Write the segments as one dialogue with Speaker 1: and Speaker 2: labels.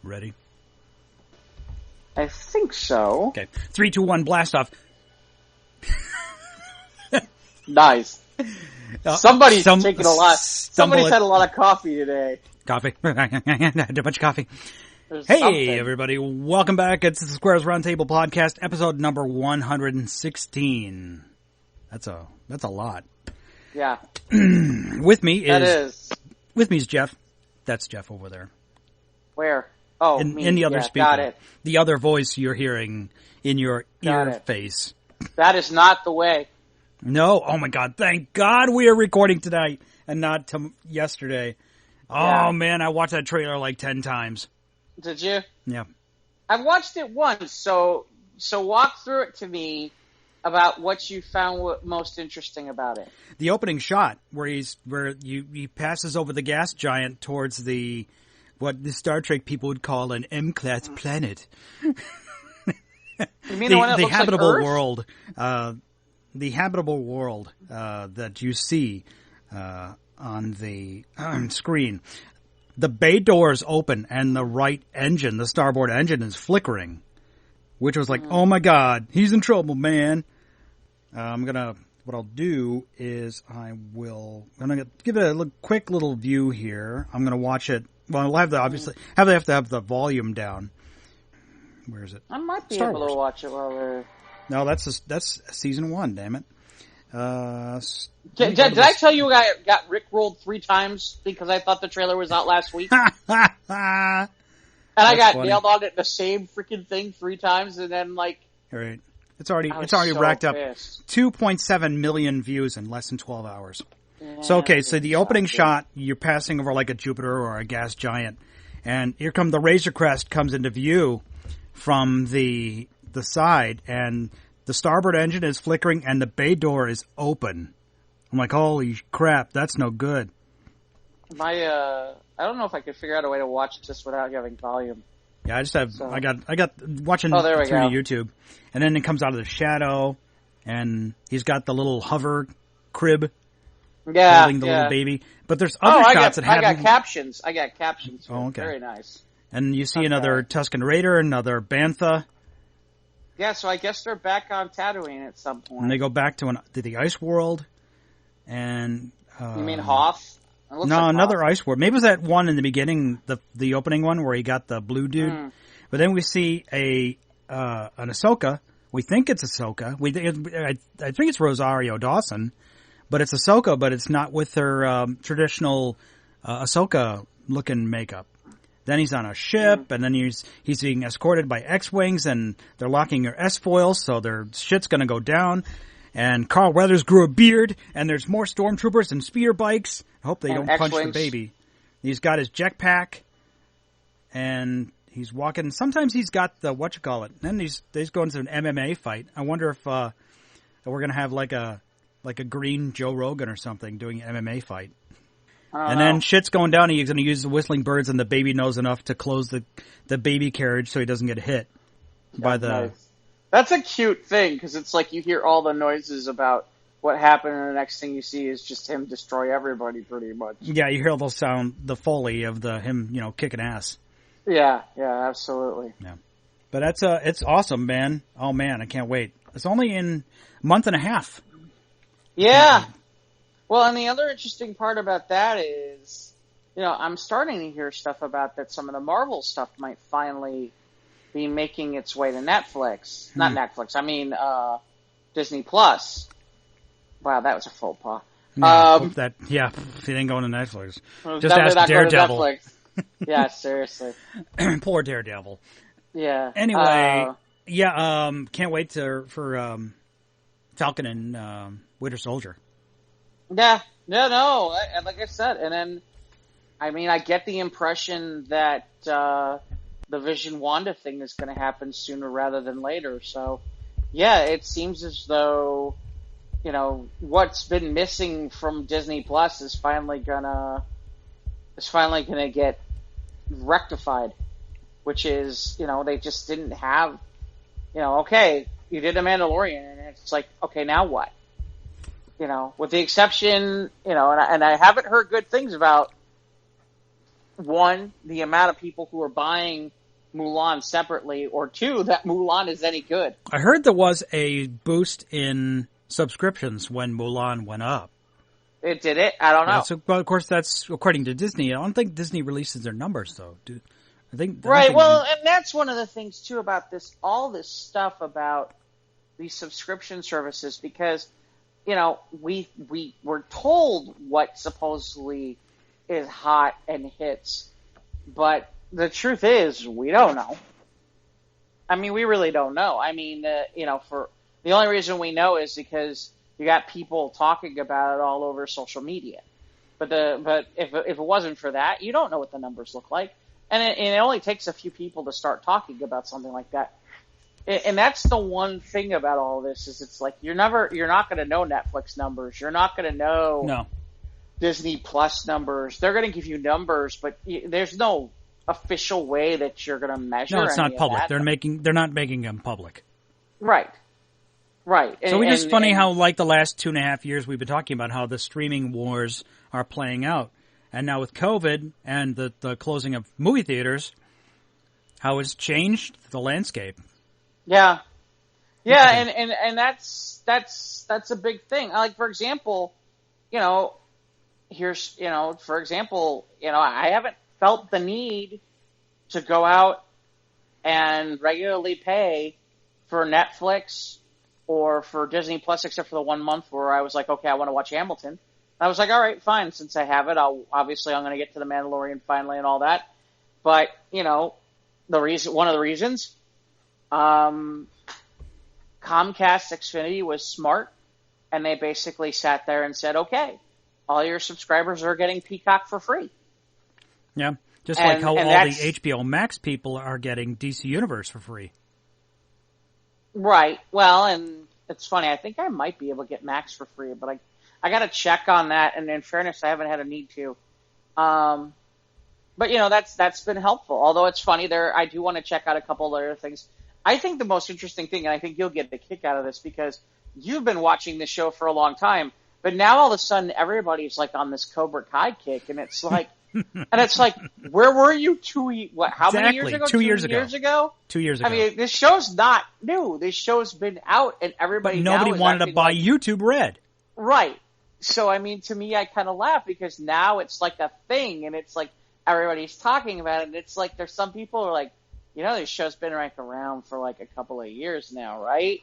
Speaker 1: Ready?
Speaker 2: I think so.
Speaker 1: Okay. 3, 2, 1, blast off.
Speaker 2: Nice. Somebody's taking a lot.
Speaker 1: Somebody's
Speaker 2: had a lot of coffee today.
Speaker 1: Coffee. Too much coffee.
Speaker 2: There's
Speaker 1: Hey,
Speaker 2: something.
Speaker 1: everybody. Welcome back. It's the Squares Roundtable Podcast, episode number 116. That's a lot.
Speaker 2: Yeah.
Speaker 1: With me is Jeff. That's Jeff over there.
Speaker 2: Where? Oh,
Speaker 1: in the other speaker.
Speaker 2: Got it.
Speaker 1: The other voice you're hearing in your
Speaker 2: Got
Speaker 1: ear
Speaker 2: it.
Speaker 1: face.
Speaker 2: That is not the way.
Speaker 1: No. Oh my God. Thank God we are recording tonight and not yesterday. Oh man, I watched that trailer like 10 times.
Speaker 2: Did you?
Speaker 1: Yeah.
Speaker 2: I watched it once, so walk through it to me about what you found most interesting about it.
Speaker 1: The opening shot where he passes over the gas giant towards what the Star Trek people would call an M-class planet.
Speaker 2: You mean the one that looks
Speaker 1: habitable
Speaker 2: like Earth?
Speaker 1: world, the habitable world that you see on the screen. The bay doors open and the right engine, the starboard engine, is flickering, which was like, oh my God, he's in trouble, man. What I'll do is I'm gonna give it a quick little view here. I'm gonna watch it. Well, I'll have have to have the volume down. Where is it?
Speaker 2: I might be
Speaker 1: Star
Speaker 2: able
Speaker 1: Wars.
Speaker 2: to watch it while we're...
Speaker 1: No, that's season 1. Damn it.
Speaker 2: Did I tell you I got rickrolled 3 times because I thought the trailer was out last week? And I got
Speaker 1: funny.
Speaker 2: nailed on it the same freaking thing 3 times, and then like...
Speaker 1: All right. It's already
Speaker 2: so
Speaker 1: racked up
Speaker 2: pissed.
Speaker 1: 2.7 million views in less than 12 hours.
Speaker 2: Yeah,
Speaker 1: So the opening
Speaker 2: shocking.
Speaker 1: shot, you're passing over like a Jupiter or a gas giant, and here come the Razor Crest comes into view from the side, and the starboard engine is flickering and the bay door is open. I'm like, holy crap, that's no good.
Speaker 2: I don't know if I could figure out a way to watch this without having volume.
Speaker 1: Yeah, I got watching
Speaker 2: Oh, there we
Speaker 1: through
Speaker 2: go.
Speaker 1: YouTube, and then it comes out of the shadow, and he's got the little hover crib
Speaker 2: Yeah,
Speaker 1: holding the
Speaker 2: yeah.
Speaker 1: little baby. But there's other shots that have
Speaker 2: I got captions. I got captions. For
Speaker 1: Oh,
Speaker 2: it.
Speaker 1: okay.
Speaker 2: Very nice.
Speaker 1: and you see
Speaker 2: Okay.
Speaker 1: another Tusken Raider, another Bantha,
Speaker 2: Yeah, so I guess they're back on Tatooine at some point.
Speaker 1: and they go back to the ice world, and
Speaker 2: You mean Hoth? It looks
Speaker 1: no,
Speaker 2: like
Speaker 1: another
Speaker 2: Hoth.
Speaker 1: ice world. Maybe it was that one in the beginning, the opening one where he got the blue dude. But then we see an Ahsoka. We think it's Ahsoka. I think it's Rosario Dawson, but it's Ahsoka, but it's not with her traditional Ahsoka looking makeup. Then he's on a ship, and then he's being escorted by X-wings, and they're locking their S-foils, so their shit's gonna go down. And Carl Weathers grew a beard, and there's more stormtroopers and speeder bikes. I hope they
Speaker 2: And
Speaker 1: don't punch the
Speaker 2: X-wings.
Speaker 1: baby. He's got his jetpack, and he's walking. Sometimes he's got the Then he's going to an MMA fight. I wonder if we're gonna have like a green Joe Rogan or something doing an MMA fight. And then shit's going down. He's going to use the whistling birds, and the baby knows enough to close the baby carriage so he doesn't get hit by the.
Speaker 2: Nice. That's a cute thing, because it's like you hear all the noises about what happened, and the next thing you see is just him destroy everybody, pretty much.
Speaker 1: Yeah, you hear the Foley of him, kicking ass.
Speaker 2: Yeah, absolutely.
Speaker 1: Yeah, but it's awesome, man. Oh man, I can't wait. It's only in a month and a half.
Speaker 2: Yeah. Well, and the other interesting part about that is, I'm starting to hear stuff about that some of the Marvel stuff might finally be making its way to Netflix. Not Netflix, I mean, Disney Plus. Wow, that was a faux pas.
Speaker 1: Yeah, he didn't go into Netflix.
Speaker 2: It
Speaker 1: Just ask
Speaker 2: not going to
Speaker 1: Daredevil.
Speaker 2: Netflix. Yeah, seriously.
Speaker 1: Poor Daredevil.
Speaker 2: Yeah.
Speaker 1: Anyway, can't wait for Falcon and Winter Soldier.
Speaker 2: Yeah, no, like I said, and then, I get the impression that the Vision Wanda thing is going to happen sooner rather than later. So, yeah, it seems as though, what's been missing from Disney Plus is finally gonna get rectified, which is, they just didn't have, okay, you did a Mandalorian, and it's like, okay, now what? With the exception, and I haven't heard good things about one, the amount of people who are buying Mulan separately, or two, that Mulan is any good.
Speaker 1: I heard there was a boost in subscriptions when Mulan went up.
Speaker 2: It did it? I don't know.
Speaker 1: Yeah, so, but of course, that's according to Disney. I don't think Disney releases their numbers, though. And
Speaker 2: that's one of the things, too, about all this stuff about these subscription services, because, we're told what supposedly is hot and hits, but the truth is, we don't know. I mean, we really don't know. I mean, for the only reason we know is because you got people talking about it all over social media. But if it wasn't for that, you don't know what the numbers look like, and it only takes a few people to start talking about something like that. And that's the one thing about all this is it's like you're not going to know Netflix numbers. You're not going to know Disney Plus numbers. They're going to give you numbers, but there's no official way that you're going to measure.
Speaker 1: No, it's not public.
Speaker 2: They're
Speaker 1: not making them public.
Speaker 2: Right.
Speaker 1: So it's just funny how, like, the last 2.5 years we've been talking about how the streaming wars are playing out. And now with COVID and the closing of movie theaters, how it's changed the landscape.
Speaker 2: Yeah. Yeah, and that's a big thing. Like, for example, I haven't felt the need to go out and regularly pay for Netflix or for Disney Plus, except for the 1 month where I was like, okay, I want to watch Hamilton. I was like, all right, fine. Since I have it, I'm going to get to the Mandalorian finally and all that. But, one of the reasons, Comcast Xfinity was smart, and they basically sat there and said, okay, all your subscribers are getting Peacock for free.
Speaker 1: Yeah, just like how all the HBO Max people are getting DC Universe for free.
Speaker 2: Right. Well, and it's funny. I think I might be able to get Max for free, but I got to check on that. And in fairness, I haven't had a need to. But that's been helpful. Although it's funny, I do want to check out a couple of other things. I think the most interesting thing, and I think you'll get a kick out of this because you've been watching this show for a long time, but now all of a sudden everybody's like on this Cobra Kai kick, and it's like, where were you how many years ago?
Speaker 1: 2 years ago. 2 years ago.
Speaker 2: I mean, this show's not new. This show's been out, and
Speaker 1: nobody wanted to buy YouTube Red.
Speaker 2: Right. So, I mean, to me, I kind of laugh because now it's like a thing, and it's like everybody's talking about it, and it's like there's some people who are like, this show's been around for like a couple of years now, right?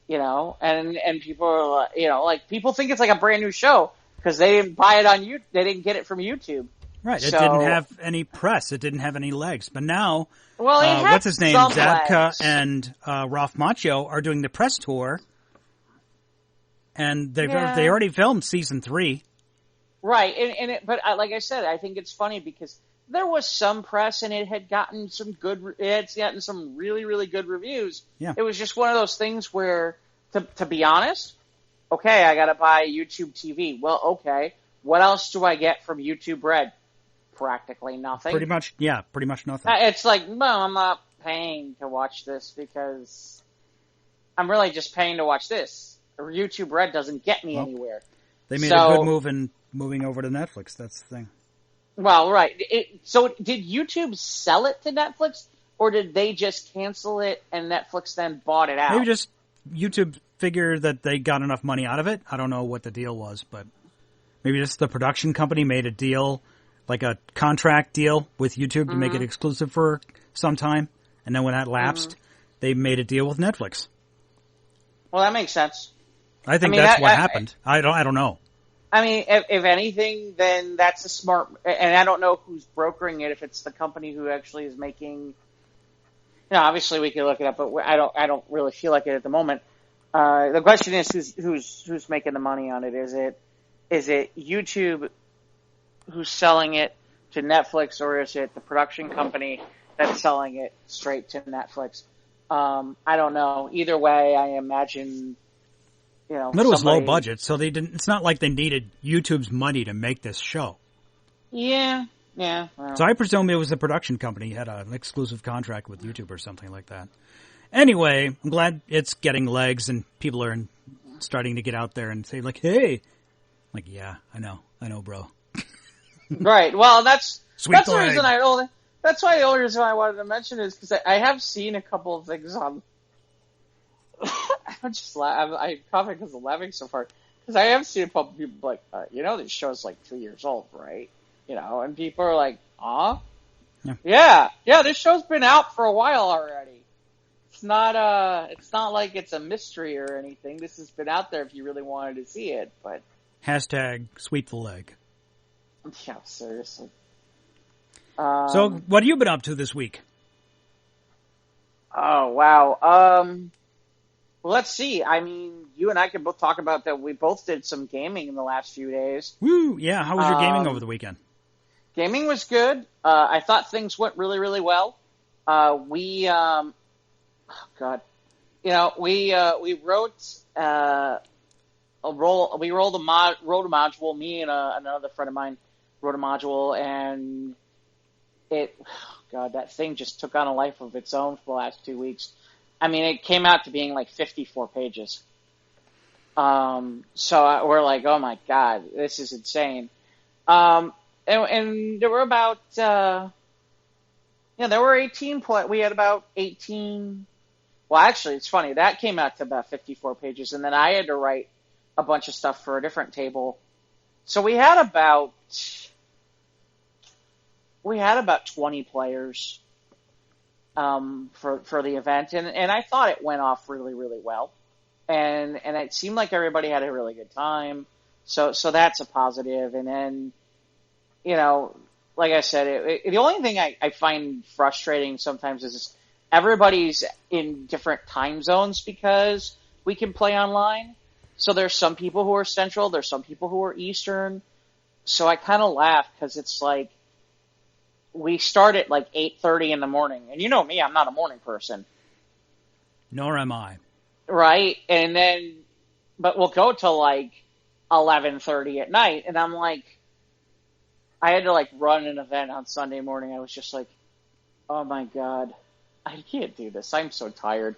Speaker 2: And people are, like people think it's like a brand new show because they didn't buy it on YouTube. They didn't get it from YouTube.
Speaker 1: Right. It didn't have any press. It didn't have any legs. But now,
Speaker 2: well,
Speaker 1: what's his name? Zabka
Speaker 2: legs.
Speaker 1: and Ralph Macchio are doing the press tour. And they already filmed season 3.
Speaker 2: Right. But like I said, I think it's funny because there was some press and it had gotten some really, really good reviews.
Speaker 1: Yeah.
Speaker 2: It was just one of those things where, to be honest, okay, I got to buy YouTube TV. Well, okay. What else do I get from YouTube Red? Practically nothing.
Speaker 1: Pretty much nothing.
Speaker 2: It's like, well, I'm not paying to watch this because I'm really just paying to watch this. YouTube Red doesn't get me anywhere.
Speaker 1: They made a good move in moving over to Netflix. That's the thing.
Speaker 2: Well, right. So did YouTube sell it to Netflix, or did they just cancel it and Netflix then bought it out?
Speaker 1: Maybe just YouTube figured that they got enough money out of it. I don't know what the deal was, but maybe just the production company made a deal, like a contract deal with YouTube to make it exclusive for some time. And then when that lapsed, they made a deal with Netflix.
Speaker 2: Well, that makes sense.
Speaker 1: I think that's what happened. I don't know.
Speaker 2: I mean, if anything, then that's a smart, and I don't know who's brokering it, if it's the company who actually is making, obviously we can look it up, but I don't really feel like it at the moment. The question is who's making the money on it? Is it YouTube who's selling it to Netflix, or is it the production company that's selling it straight to Netflix? I don't know. Either way, I imagine,
Speaker 1: But it was low budget, so they didn't. It's not like they needed YouTube's money to make this show.
Speaker 2: Yeah. Well.
Speaker 1: So I presume it was the production company had an exclusive contract with YouTube or something like that. Anyway, I'm glad it's getting legs and people are starting to get out there and say, like, hey. Like, yeah, I know, bro.
Speaker 2: Right. Well, that's
Speaker 1: Sweep the leg.
Speaker 2: That's why the only reason I wanted to mention is because I have seen a couple of things on. I'm just I'm coughing because I'm laughing so far. Because I have seen a couple of people like, this show's like 2 years old, right? And people are like, yeah, this show's been out for a while already. It's not like it's a mystery or anything. This has been out there if you really wanted to see it, but.
Speaker 1: Hashtag sweep the leg.
Speaker 2: Yeah, seriously.
Speaker 1: So, what have you been up to this week?
Speaker 2: Oh, wow. Well, let's see. I mean, you and I can both talk about that. We both did some gaming in the last few days.
Speaker 1: Woo! Yeah, how was your gaming over the weekend?
Speaker 2: Gaming was good. I thought things went really, really well. We wrote wrote a module. Me and another friend of mine wrote a module, and that thing just took on a life of its own for the last 2 weeks. I mean, it came out to being like 54 pages. So we're like, oh my God, this is insane. And there were about, there were 18 we had about 18. Well, actually, it's funny. That came out to about 54 pages, and then I had to write a bunch of stuff for a different table. So we had about 20 players for the event, and I thought it went off really, really well, and it seemed like everybody had a really good time. So that's a positive. And then, like I said, the only thing I find frustrating sometimes is everybody's in different time zones because we can play online. So there's some people who are Central, there's some people who are Eastern. So I kind of laugh because it's like we start at like 8:30 in the morning, and you know me, I'm not a morning person.
Speaker 1: Nor am I.
Speaker 2: Right, and then, but we'll go till like 11:30 at night, and I'm like, I had to like run an event on Sunday morning. I was just like, oh my God, I can't do this. I'm so tired.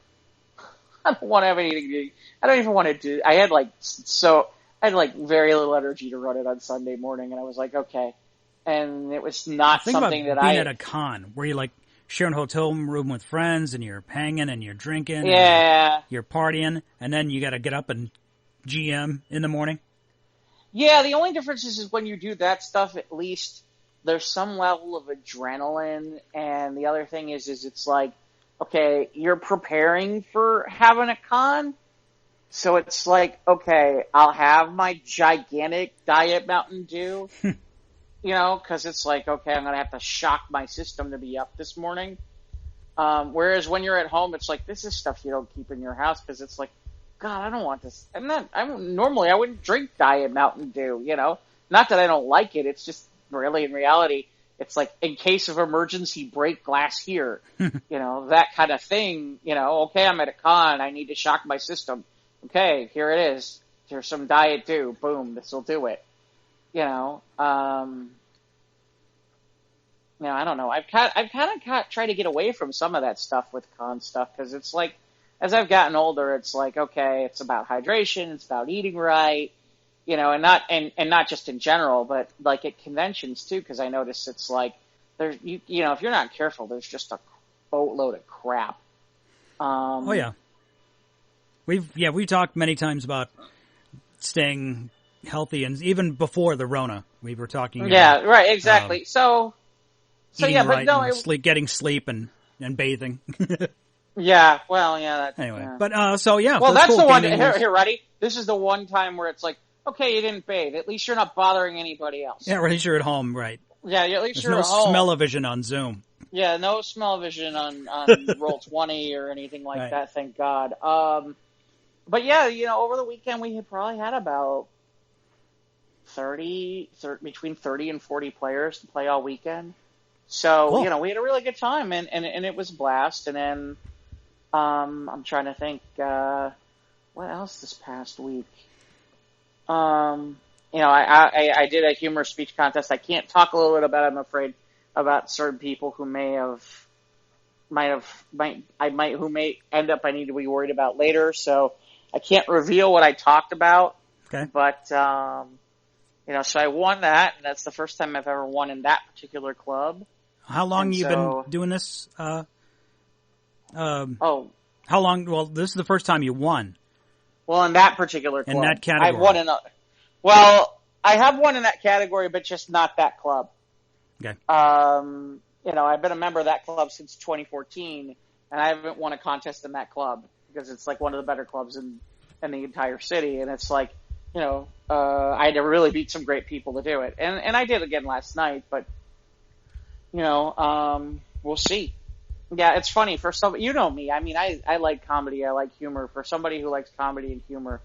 Speaker 2: I don't want to have anything to do. I don't even want to do. I had like very little energy to run it on Sunday morning, and I was like, okay. And it was not something that
Speaker 1: being at a con where you like sharing a hotel room with friends and you're hanging and you're drinking.
Speaker 2: Yeah.
Speaker 1: And you're partying, and then you got to get up and GM in the morning.
Speaker 2: Yeah, the only difference is when you do that stuff, at least there's some level of adrenaline. And the other thing is it's like, okay, you're preparing for having a con. So it's like, okay, I'll have my gigantic Diet Mountain Dew, because it's like, okay, I'm going to have to shock my system to be up this morning. Whereas when you're at home, it's like, this is stuff you don't keep in your house because it's like, God, I don't want this. Normally I wouldn't drink Diet Mountain Dew, Not that I don't like it. It's just really, in reality, it's like, in case of emergency, break glass here, that kind of thing, okay, I'm at a con, I need to shock my system. Okay, here it is. Here's some Diet Dew. Boom, this will do it. I don't know. I've kind of tried to get away from some of that stuff with con stuff because it's like, as I've gotten older, it's like, okay, it's about hydration, it's about eating right, and not just in general, but like at conventions too, because I notice it's like there's if you're not careful, there's just a boatload of crap.
Speaker 1: Oh yeah. We've talked many times about staying healthy, and even before the Rona, we were talking.
Speaker 2: Yeah, right, exactly. So yeah,
Speaker 1: right,
Speaker 2: but no,
Speaker 1: getting sleep and bathing.
Speaker 2: Yeah, well, yeah.
Speaker 1: Anyway,
Speaker 2: yeah.
Speaker 1: But so yeah.
Speaker 2: Well, that's
Speaker 1: cool.
Speaker 2: the one. Here, ready? This is the one time where it's like, okay, you didn't bathe. At least you're not bothering anybody else.
Speaker 1: Yeah, at least you're at home, right?
Speaker 2: Yeah, at least
Speaker 1: There's
Speaker 2: you're
Speaker 1: no
Speaker 2: at home.
Speaker 1: smell-o-vision on Zoom.
Speaker 2: Yeah, no smell-o-vision on Roll20 or anything like
Speaker 1: right.
Speaker 2: that. Thank God. But yeah, over the weekend we probably had about between 30 and 40 players to play all weekend. So,
Speaker 1: cool.
Speaker 2: We had a really good time, and it was a blast. And then, I'm trying to think, what else this past week? I did a humor speech contest. I can't talk a little bit about it, I'm afraid, about certain people who may end up I need to be worried about later. So I can't reveal what I talked about.
Speaker 1: Okay.
Speaker 2: But, So I won that, and that's the first time I've ever won in that particular club.
Speaker 1: How long you been doing this? How long? Well, this is the first time you won.
Speaker 2: Well, in that particular club.
Speaker 1: In that category.
Speaker 2: I've won I have won in that category, but just not that club.
Speaker 1: Okay.
Speaker 2: I've been a member of that club since 2014, and I haven't won a contest in that club because it's like one of the better clubs in the entire city, and it's like, I had to really beat some great people to do it. And I did again last night, but, we'll see. Yeah, it's funny. For some, me. I mean, I like comedy. I like humor. For somebody who likes comedy and humor,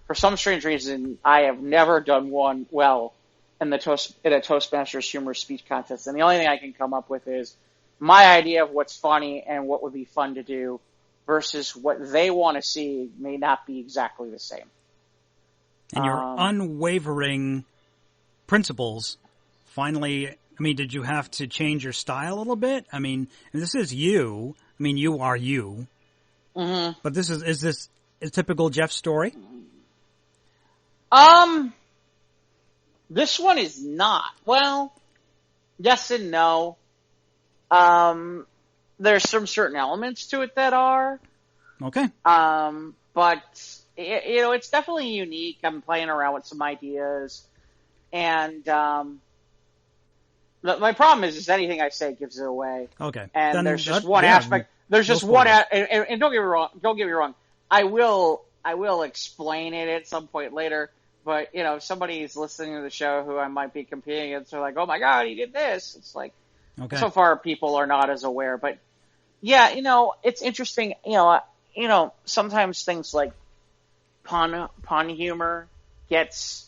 Speaker 2: for some strange reason, I have never done one well in a Toastmasters humor speech contest. And the only thing I can come up with is my idea of what's funny and what would be fun to do versus what they want to see may not be exactly the same.
Speaker 1: And your unwavering principles finally, did you have to change your style a little bit? This is you. You are you.
Speaker 2: Mm-hmm.
Speaker 1: But is this a typical Jeff story?
Speaker 2: This one is not. Well, yes and no. There's some certain elements to it that are.
Speaker 1: Okay.
Speaker 2: But it's definitely unique. I'm playing around with some ideas, and my problem is anything I say gives it away.
Speaker 1: Okay.
Speaker 2: And then there's just one aspect. There's just one, and don't get me wrong. Don't get me wrong. I will explain it at some point later. But if somebody's listening to the show who I might be competing against, they're like, "Oh my God, he did this!" It's like, okay. So far people are not as aware. But yeah, it's interesting. Sometimes things like pun humor gets.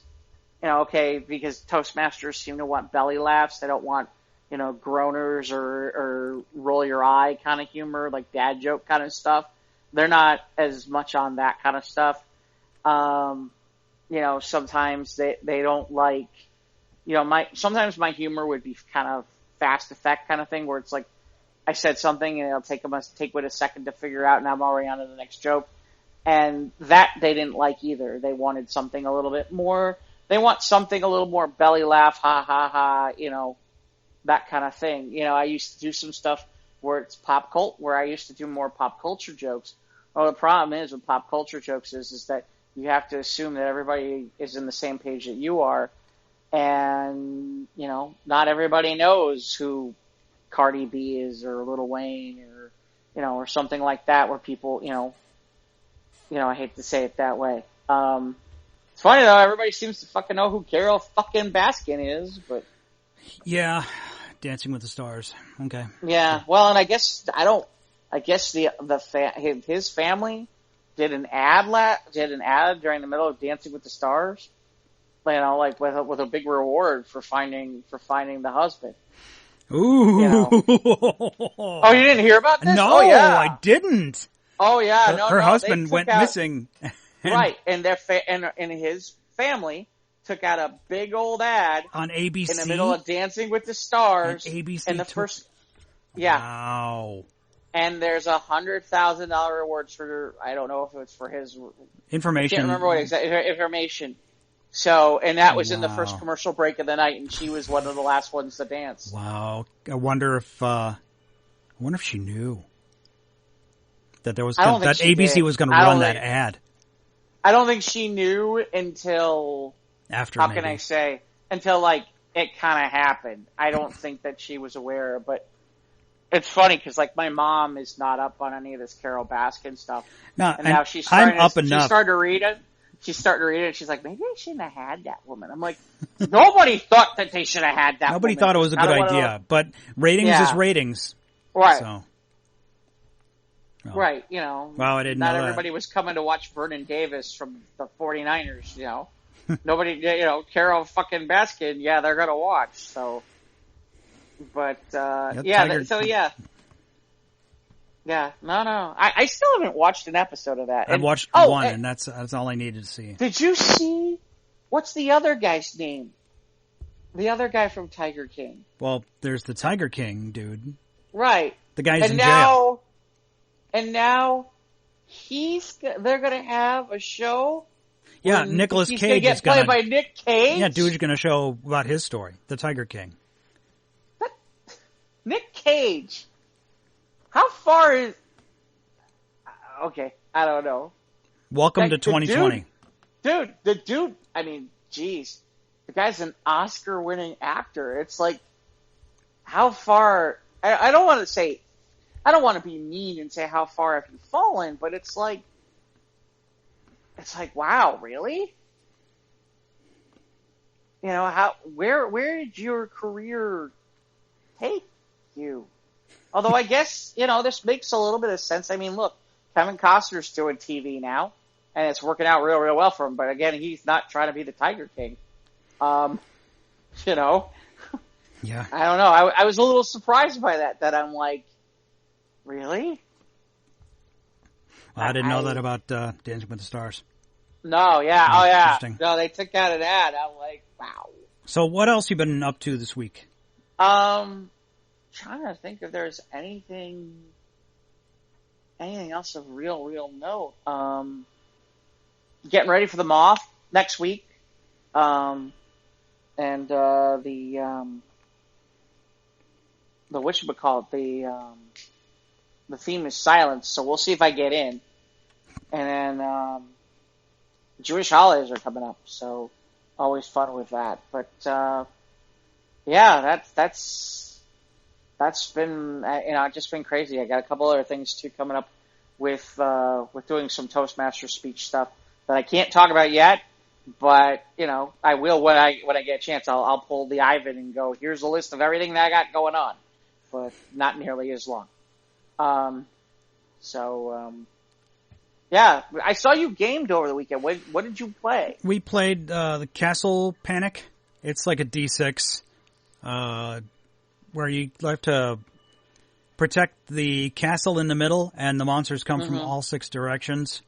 Speaker 2: Because Toastmasters seem to want belly laughs. They don't want, groaners or roll your eye kind of humor, like dad joke kind of stuff. They're not as much on that kind of stuff. Sometimes they don't like, sometimes my humor would be kind of fast effect kind of thing where it's like, I said something and it'll take a second to figure out and I'm already on to the next joke. And that they didn't like either. They wanted something a little bit more. They want something a little more belly laugh, ha, ha, ha, that kind of thing. I used to do some stuff where it's where I used to do more pop culture jokes. Well, the problem is with pop culture jokes is that you have to assume that everybody is in the same page that you are. And, not everybody knows who Cardi B is or Lil Wayne or something like that where people, I hate to say it that way. It's funny though, everybody seems to fucking know who Carol fucking Baskin is, but.
Speaker 1: Yeah, Dancing with the Stars. Okay.
Speaker 2: Yeah, well, and I guess his family did an ad during the middle of Dancing with the Stars, like with a big reward for finding the husband.
Speaker 1: Ooh.
Speaker 2: Oh, you didn't hear about this?
Speaker 1: No,
Speaker 2: oh, yeah.
Speaker 1: I didn't.
Speaker 2: Oh yeah,
Speaker 1: her husband went missing.
Speaker 2: Right, and and his family took out a big old ad
Speaker 1: on ABC
Speaker 2: in the middle of Dancing with the Stars.
Speaker 1: And ABC
Speaker 2: and the first, yeah.
Speaker 1: Wow.
Speaker 2: And there's $100,000 rewards for, I don't know if it's for his
Speaker 1: information.
Speaker 2: I can't remember what information. So, and that was in the first commercial break of the night, and she was one of the last ones to dance.
Speaker 1: Wow. I wonder if she knew that there was that ABC was going to run that ad.
Speaker 2: I don't think she knew until
Speaker 1: after.
Speaker 2: How can I say? Until like it kind of happened. I don't think that she was aware, but it's funny because like my mom is not up on any of this Carol Baskin stuff.
Speaker 1: No,
Speaker 2: and now she's starting to read it. She's starting to read it. She's like, maybe I shouldn't have had that woman. I'm like, nobody thought that they should have had that.
Speaker 1: Nobody thought it was a good idea, but ratings is ratings,
Speaker 2: right?
Speaker 1: So. Oh.
Speaker 2: Right,
Speaker 1: Wow, I didn't know
Speaker 2: not everybody was coming to watch Vernon Davis from the 49ers, Nobody, Carol fucking Baskin, yeah, they're going to watch, so. But, Yeah, no. I still haven't watched an episode of that.
Speaker 1: I've watched one, and that's all I needed to see.
Speaker 2: Did you see, what's the other guy's name? The other guy from Tiger King.
Speaker 1: Well, there's the Tiger King dude.
Speaker 2: Right.
Speaker 1: The guy's in jail.
Speaker 2: And now they're going to have a show
Speaker 1: Yeah, Nicolas
Speaker 2: Cage
Speaker 1: Cage
Speaker 2: is going to get played by Nick Cage?
Speaker 1: Yeah, dude's going to show about his story, the Tiger King.
Speaker 2: Nick Cage. How far is... Okay, I don't know.
Speaker 1: Welcome to 2020.
Speaker 2: The dude, I mean, geez. The guy's an Oscar-winning actor. It's like, how far... I don't want to say... I don't want to be mean and say how far have you fallen, but it's like, wow, really? You know, where did your career take you? Although I guess, you know, this makes a little bit of sense. I mean, look, Kevin Costner's doing TV now, and it's working out real, real well for him. But again, he's not trying to be the Tiger King. You know?
Speaker 1: Yeah.
Speaker 2: I don't know. I was a little surprised by that I'm like, really?
Speaker 1: I didn't know that about Dancing with the Stars.
Speaker 2: No, yeah. Oh, yeah.
Speaker 1: Interesting.
Speaker 2: No, they took out an ad. I'm like, wow.
Speaker 1: So what else you been up to this week?
Speaker 2: Trying to think if there's anything else of real note. Getting ready for the Moth next week. And the whatchamacallit, the theme is silence, so we'll see if I get in. And then, Jewish holidays are coming up, so always fun with that. But, yeah, that's been, you know, just been crazy. I got a couple other things too coming up with doing some Toastmaster speech stuff that I can't talk about yet, but, you know, I will when I get a chance. I'll pull the Ivan and go, here's a list of everything that I got going on, but not nearly as long. Yeah, I saw you gamed over the weekend. What did you play?
Speaker 1: We played the Castle Panic. It's like a D6, where you have to protect the castle in the middle, and the monsters come from all 6 directions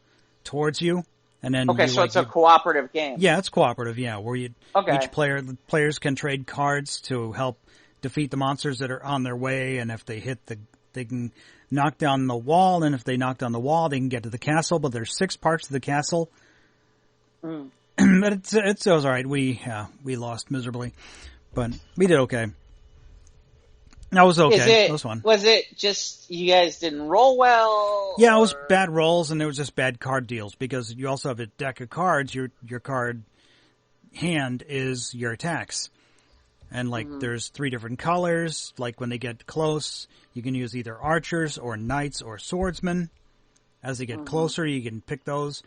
Speaker 1: towards you. And then
Speaker 2: okay, so it's a cooperative game.
Speaker 1: Yeah, it's cooperative. Yeah, where each players can trade cards to help defeat the monsters that are on their way, and if they hit they can knock down the wall, and if they knock down the wall, they can get to the castle. But there's 6 parts to the castle. But it was all right. We lost miserably, but we did okay. That was okay. It was fun.
Speaker 2: Was it just you guys didn't roll well?
Speaker 1: Yeah, it was bad rolls, and it was just bad card deals because you also have a deck of cards. Your card hand is your attacks. And, there's 3 different colors. Like, when they get close, you can use either archers or knights or swordsmen. As they get closer, you can pick those.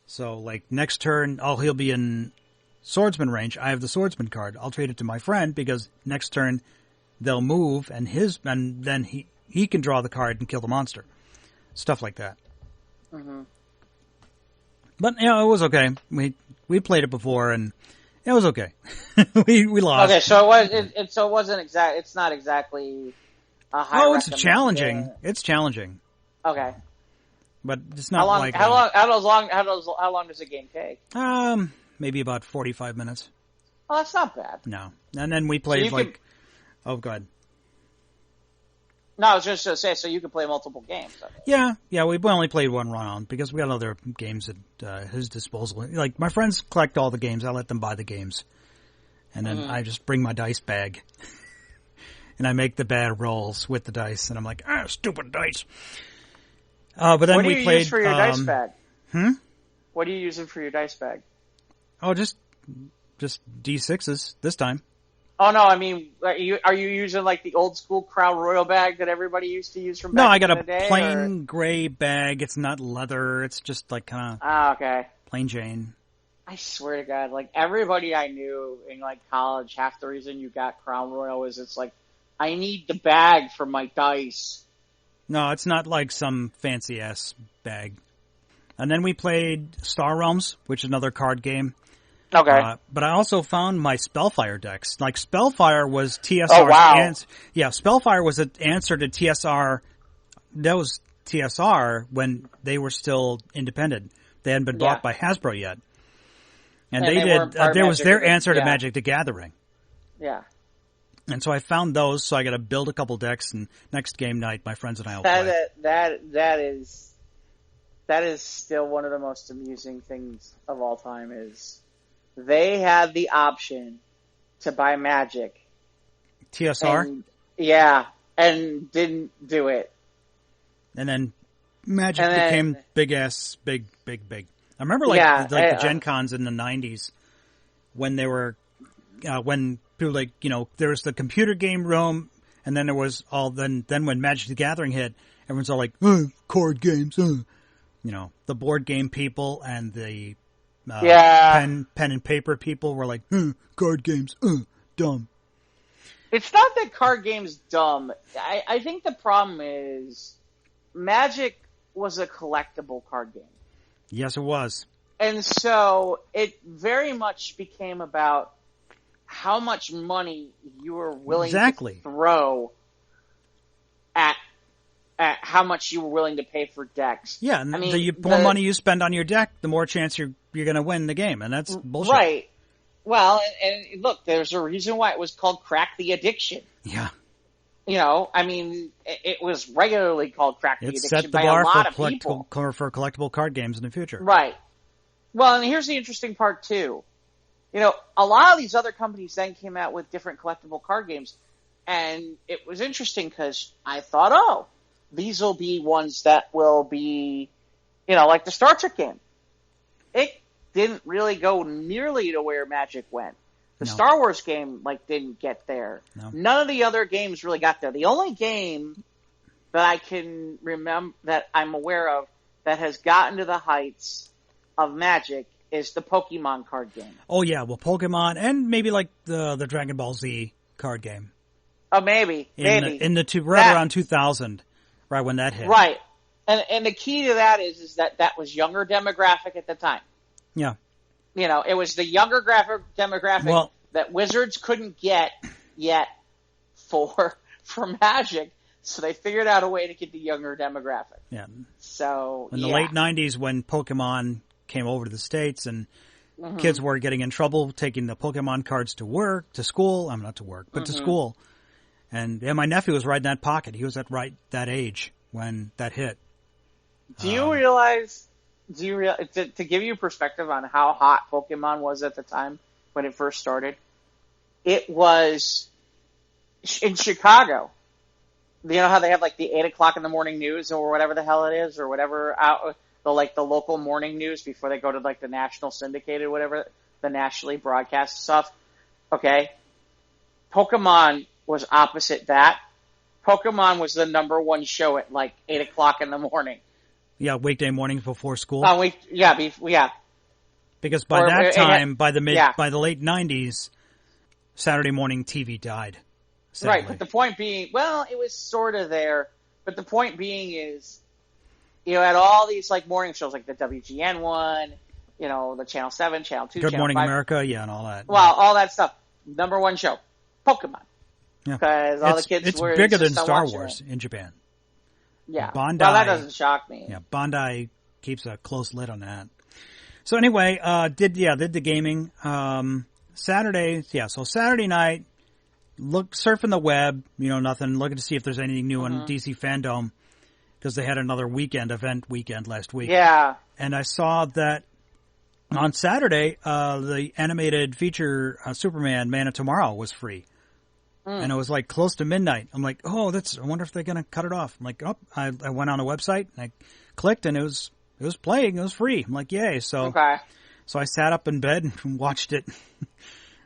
Speaker 1: So, next turn, he'll be in swordsman range. I have the swordsman card. I'll trade it to my friend because next turn they'll move, and then he can draw the card and kill the monster. Stuff like that. But, you know, it was okay. We played it before, and it was okay. we lost.
Speaker 2: Okay, so it wasn't exact. It's not exactly a high.
Speaker 1: Oh, it's challenging. Game. It's challenging.
Speaker 2: Okay,
Speaker 1: but it's not
Speaker 2: how long does a game take?
Speaker 1: Maybe about 45 minutes.
Speaker 2: Oh, that's not bad.
Speaker 1: No, and then we played Oh, go ahead.
Speaker 2: No, I was just going to say, so you can play multiple games.
Speaker 1: Yeah, we only played one round because we got other games at his disposal. Like, my friends collect all the games. I let them buy the games. And then I just bring my dice bag. And I make the bad rolls with the dice. And I'm like, stupid dice. But then we played... What do you use
Speaker 2: for your dice bag? What are you using for your dice bag?
Speaker 1: Oh, just D6s this time.
Speaker 2: Oh no! I mean, are you using the old school Crown Royal bag that everybody used to use from back in the day? No,
Speaker 1: I got a plain gray bag. It's not leather. It's just kind of
Speaker 2: okay.
Speaker 1: Plain Jane.
Speaker 2: I swear to God, everybody I knew in college, half the reason you got Crown Royal is it's I need the bag for my dice.
Speaker 1: No, it's not some fancy ass bag. And then we played Star Realms, which is another card game.
Speaker 2: Okay.
Speaker 1: But I also found my Spellfire decks. Spellfire was TSR's Spellfire was an answer to TSR. That was TSR when they were still independent. They hadn't been bought by Hasbro yet. And they did. There was their answer to Magic the Gathering.
Speaker 2: Yeah.
Speaker 1: And so I found those, so I got to build a couple decks, and next game night, my friends and I will play.
Speaker 2: that is still one of the most amusing things of all time is they had the option to buy Magic.
Speaker 1: TSR?
Speaker 2: And didn't do it.
Speaker 1: And then Magic became big. I remember the Gen Cons in the 90s when they were, when people there was the computer game room, and then there was then when Magic the Gathering hit, everyone's all like, card games, the board game people and the pen and paper people were like, card games, dumb.
Speaker 2: It's not that card games dumb. I think the problem is Magic was a collectible card game.
Speaker 1: Yes, it was.
Speaker 2: And so it very much became about how much money you were willing to throw at how much you were willing to pay for decks.
Speaker 1: Yeah, and the more money you spend on your deck, the more chance you're going to win the game, and that's bullshit.
Speaker 2: Right. Well, and look, there's a reason why it was called Crack the Addiction.
Speaker 1: Yeah.
Speaker 2: It was regularly called Crack the Addiction
Speaker 1: set the
Speaker 2: by
Speaker 1: bar
Speaker 2: a lot of people.
Speaker 1: For collectible card games in the future.
Speaker 2: Right. Well, and here's the interesting part, too. A lot of these other companies then came out with different collectible card games, and it was interesting because I thought, these will be ones that will be, like the Star Trek game. It didn't really go nearly to where Magic went. The Star Wars game, didn't get there. No. None of the other games really got there. The only game that I can remember, that I'm aware of, that has gotten to the heights of Magic is the Pokemon card game.
Speaker 1: Oh, yeah. Well, Pokemon and maybe the Dragon Ball Z card game.
Speaker 2: Oh, maybe.
Speaker 1: Right around 2000, right when that hit.
Speaker 2: Right. And the key to that is that was younger demographic at the time.
Speaker 1: Yeah.
Speaker 2: It was the younger demographic that Wizards couldn't get yet for Magic, so they figured out a way to get the younger demographic.
Speaker 1: Yeah.
Speaker 2: So
Speaker 1: in the late 90s, when Pokemon came over to the States and kids were getting in trouble taking the Pokemon cards to school. I'm not to work, but to school. And my nephew was right in that pocket. He was at that age when that hit.
Speaker 2: Do you realize? To give you perspective on how hot Pokemon was at the time when it first started? It was in Chicago. You know how they have the 8 o'clock in the morning news or whatever the hell it is, or whatever the local morning news before they go to the national syndicated, whatever, the nationally broadcast stuff. Okay. Pokemon was opposite that. Pokemon was the number one show at 8 o'clock in the morning.
Speaker 1: Yeah, weekday mornings before school.
Speaker 2: Yeah.
Speaker 1: Because by that time, by the late 90s, Saturday morning TV died. Sadly.
Speaker 2: Right, but the point being, it was sort of there, but the point being is, at all these morning shows, like the WGN one, the Channel 7, Channel 2,
Speaker 1: Good
Speaker 2: Channel
Speaker 1: Morning
Speaker 2: 5,
Speaker 1: America, and all that.
Speaker 2: Well, all that stuff. Number one show, Pokemon.
Speaker 1: Yeah.
Speaker 2: Because all the kids
Speaker 1: it's
Speaker 2: were
Speaker 1: bigger than Star Wars in Japan.
Speaker 2: Yeah.
Speaker 1: Bondi,
Speaker 2: that doesn't shock me.
Speaker 1: Yeah, Bondi keeps a close lid on that. So anyway, did the gaming. Saturday night, surfing the web, nothing, looking to see if there's anything new on DC Fandom, because they had another weekend last week. Yeah. And I saw that on Saturday, the animated feature Superman Man of Tomorrow was free. And it was close to midnight. I'm like, I wonder if they're going to cut it off. I'm like, I went on the website and I clicked and it was playing. It was free. I'm like, yay. So I sat up in bed and watched it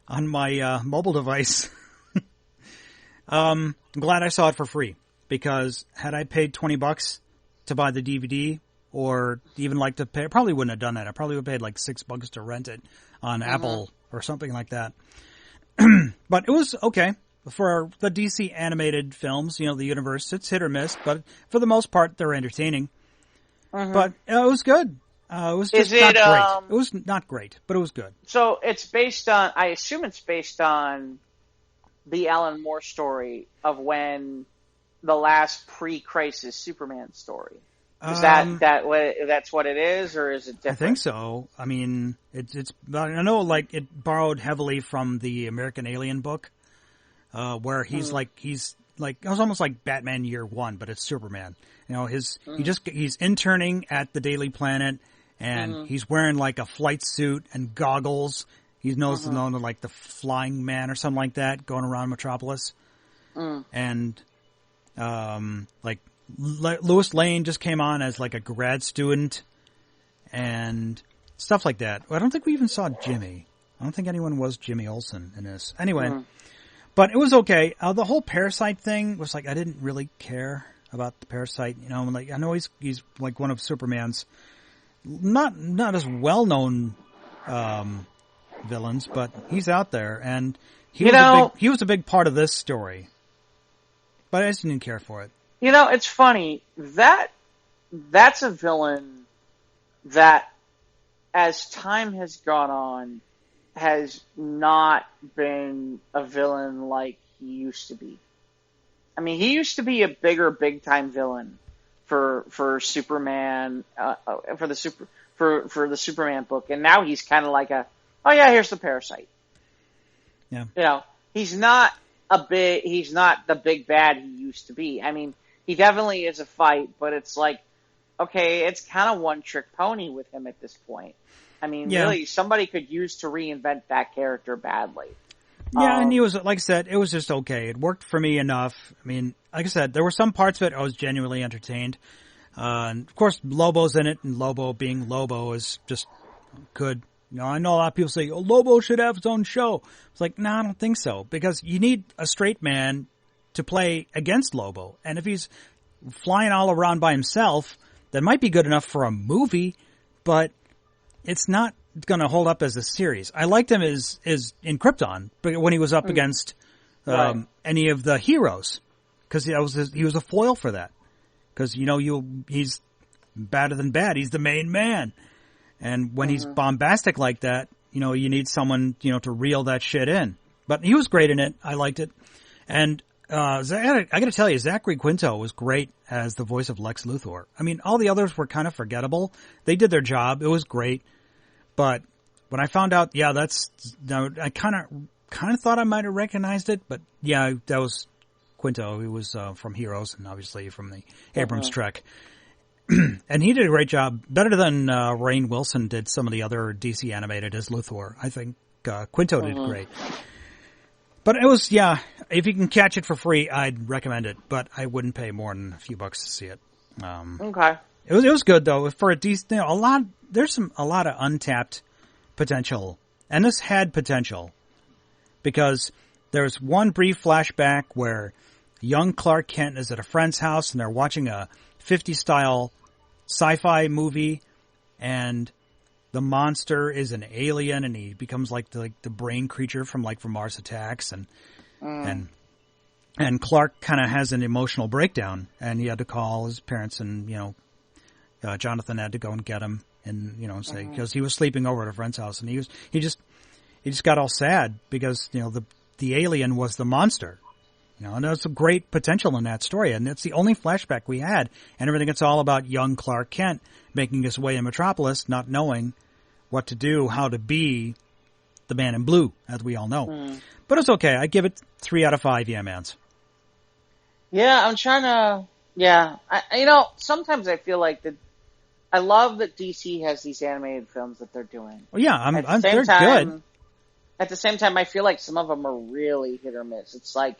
Speaker 1: on my mobile device. I'm glad I saw it for free, because had I paid $20 to buy the DVD, or even to pay, I probably wouldn't have done that. I probably would have paid $6 to rent it on Apple or something like that. But it was okay. For the DC animated films, the universe, it's hit or miss, but for the most part, they're entertaining. But it was good. It was just not great. It was not great, but it was good.
Speaker 2: So I assume it's based on the Alan Moore story of when the last pre-crisis Superman story. Is that's what it is, or is it different?
Speaker 1: I think so. I mean, it's I know it borrowed heavily from the American Alien book. Where he's it was almost like Batman Year One, but it's Superman. You know, he's interning at the Daily Planet, and he's wearing like a flight suit and goggles. He's known as like the Flying Man or something like that, going around Metropolis. And like Lois Lane just came on as like a grad student and stuff like that. I don't think we even saw Jimmy. I don't think anyone was Jimmy Olsen in this. Anyway, but it was okay. The whole Parasite thing was like, I didn't really care about the Parasite. You know, like I know he's like one of Superman's not as well known villains, but he's out there, and he was a big part of this story. But I just didn't care for it.
Speaker 2: You know, it's funny that's a villain that, as time has gone on, has not been a villain like he used to be. I mean, he used to be a big time villain for Superman, for the Superman book, and now he's kind of like oh yeah, here's the Parasite.
Speaker 1: Yeah.
Speaker 2: You know, he's not the big bad he used to be. I mean, he definitely is a fight, but it's like, okay, it's kind of one trick pony with him at this point. I mean, really, somebody could use to reinvent that character badly.
Speaker 1: Yeah, and he was, like I said, it was just okay. It worked for me enough. I mean, like I said, there were some parts of it I was genuinely entertained. And of course, Lobo's in it, and Lobo being Lobo is just good. You know, I know a lot of people say, oh, Lobo should have his own show. It's like, no, I don't think so. Because you need a straight man to play against Lobo. And if he's flying all around by himself, that might be good enough for a movie, but it's not going to hold up as a series. I liked him as in Krypton, but when he was up against any of the heroes, because he was a foil for that. Because, you know, he's badder than bad. He's the main man. And when he's bombastic like that, you know, you need someone, you know, to reel that shit in. But he was great in it. I liked it. And I got to tell you, Zachary Quinto was great as the voice of Lex Luthor. I mean, all the others were kind of forgettable. They did their job. It was great. But when I found out, I kind of thought I might have recognized it. But yeah, that was Quinto. He was from Heroes and obviously from the Abrams Trek. And he did a great job, better than Rainn Wilson did some of the other DC animated as Luthor. I think Quinto did great. But it was, if you can catch it for free, I'd recommend it. But I wouldn't pay more than a few bucks to see it.
Speaker 2: Okay.
Speaker 1: It was good though. For a decent, there's a lot of untapped potential, and this had potential because there's one brief flashback where young Clark Kent is at a friend's house and they're watching a 50s style sci-fi movie, and the monster is an alien, and he becomes like the brain creature from Mars Attacks, and Clark kind of has an emotional breakdown, and he had to call his parents, and Jonathan had to go and get him, and say because he was sleeping over at a friend's house, and he just got all sad because the alien was the monster. And there's some great potential in that story, and it's the only flashback we had, and everything it's all about young Clark Kent making his way in Metropolis, not knowing what to do, how to be the Man in Blue, as we all know. But it's okay. I give it 3 out of 5 yeah-mans.
Speaker 2: Yeah, I'm trying to, sometimes I feel like I love that DC has these animated films that they're doing.
Speaker 1: Well, yeah, they're good.
Speaker 2: At the same time, I feel like some of them are really hit or miss. It's like,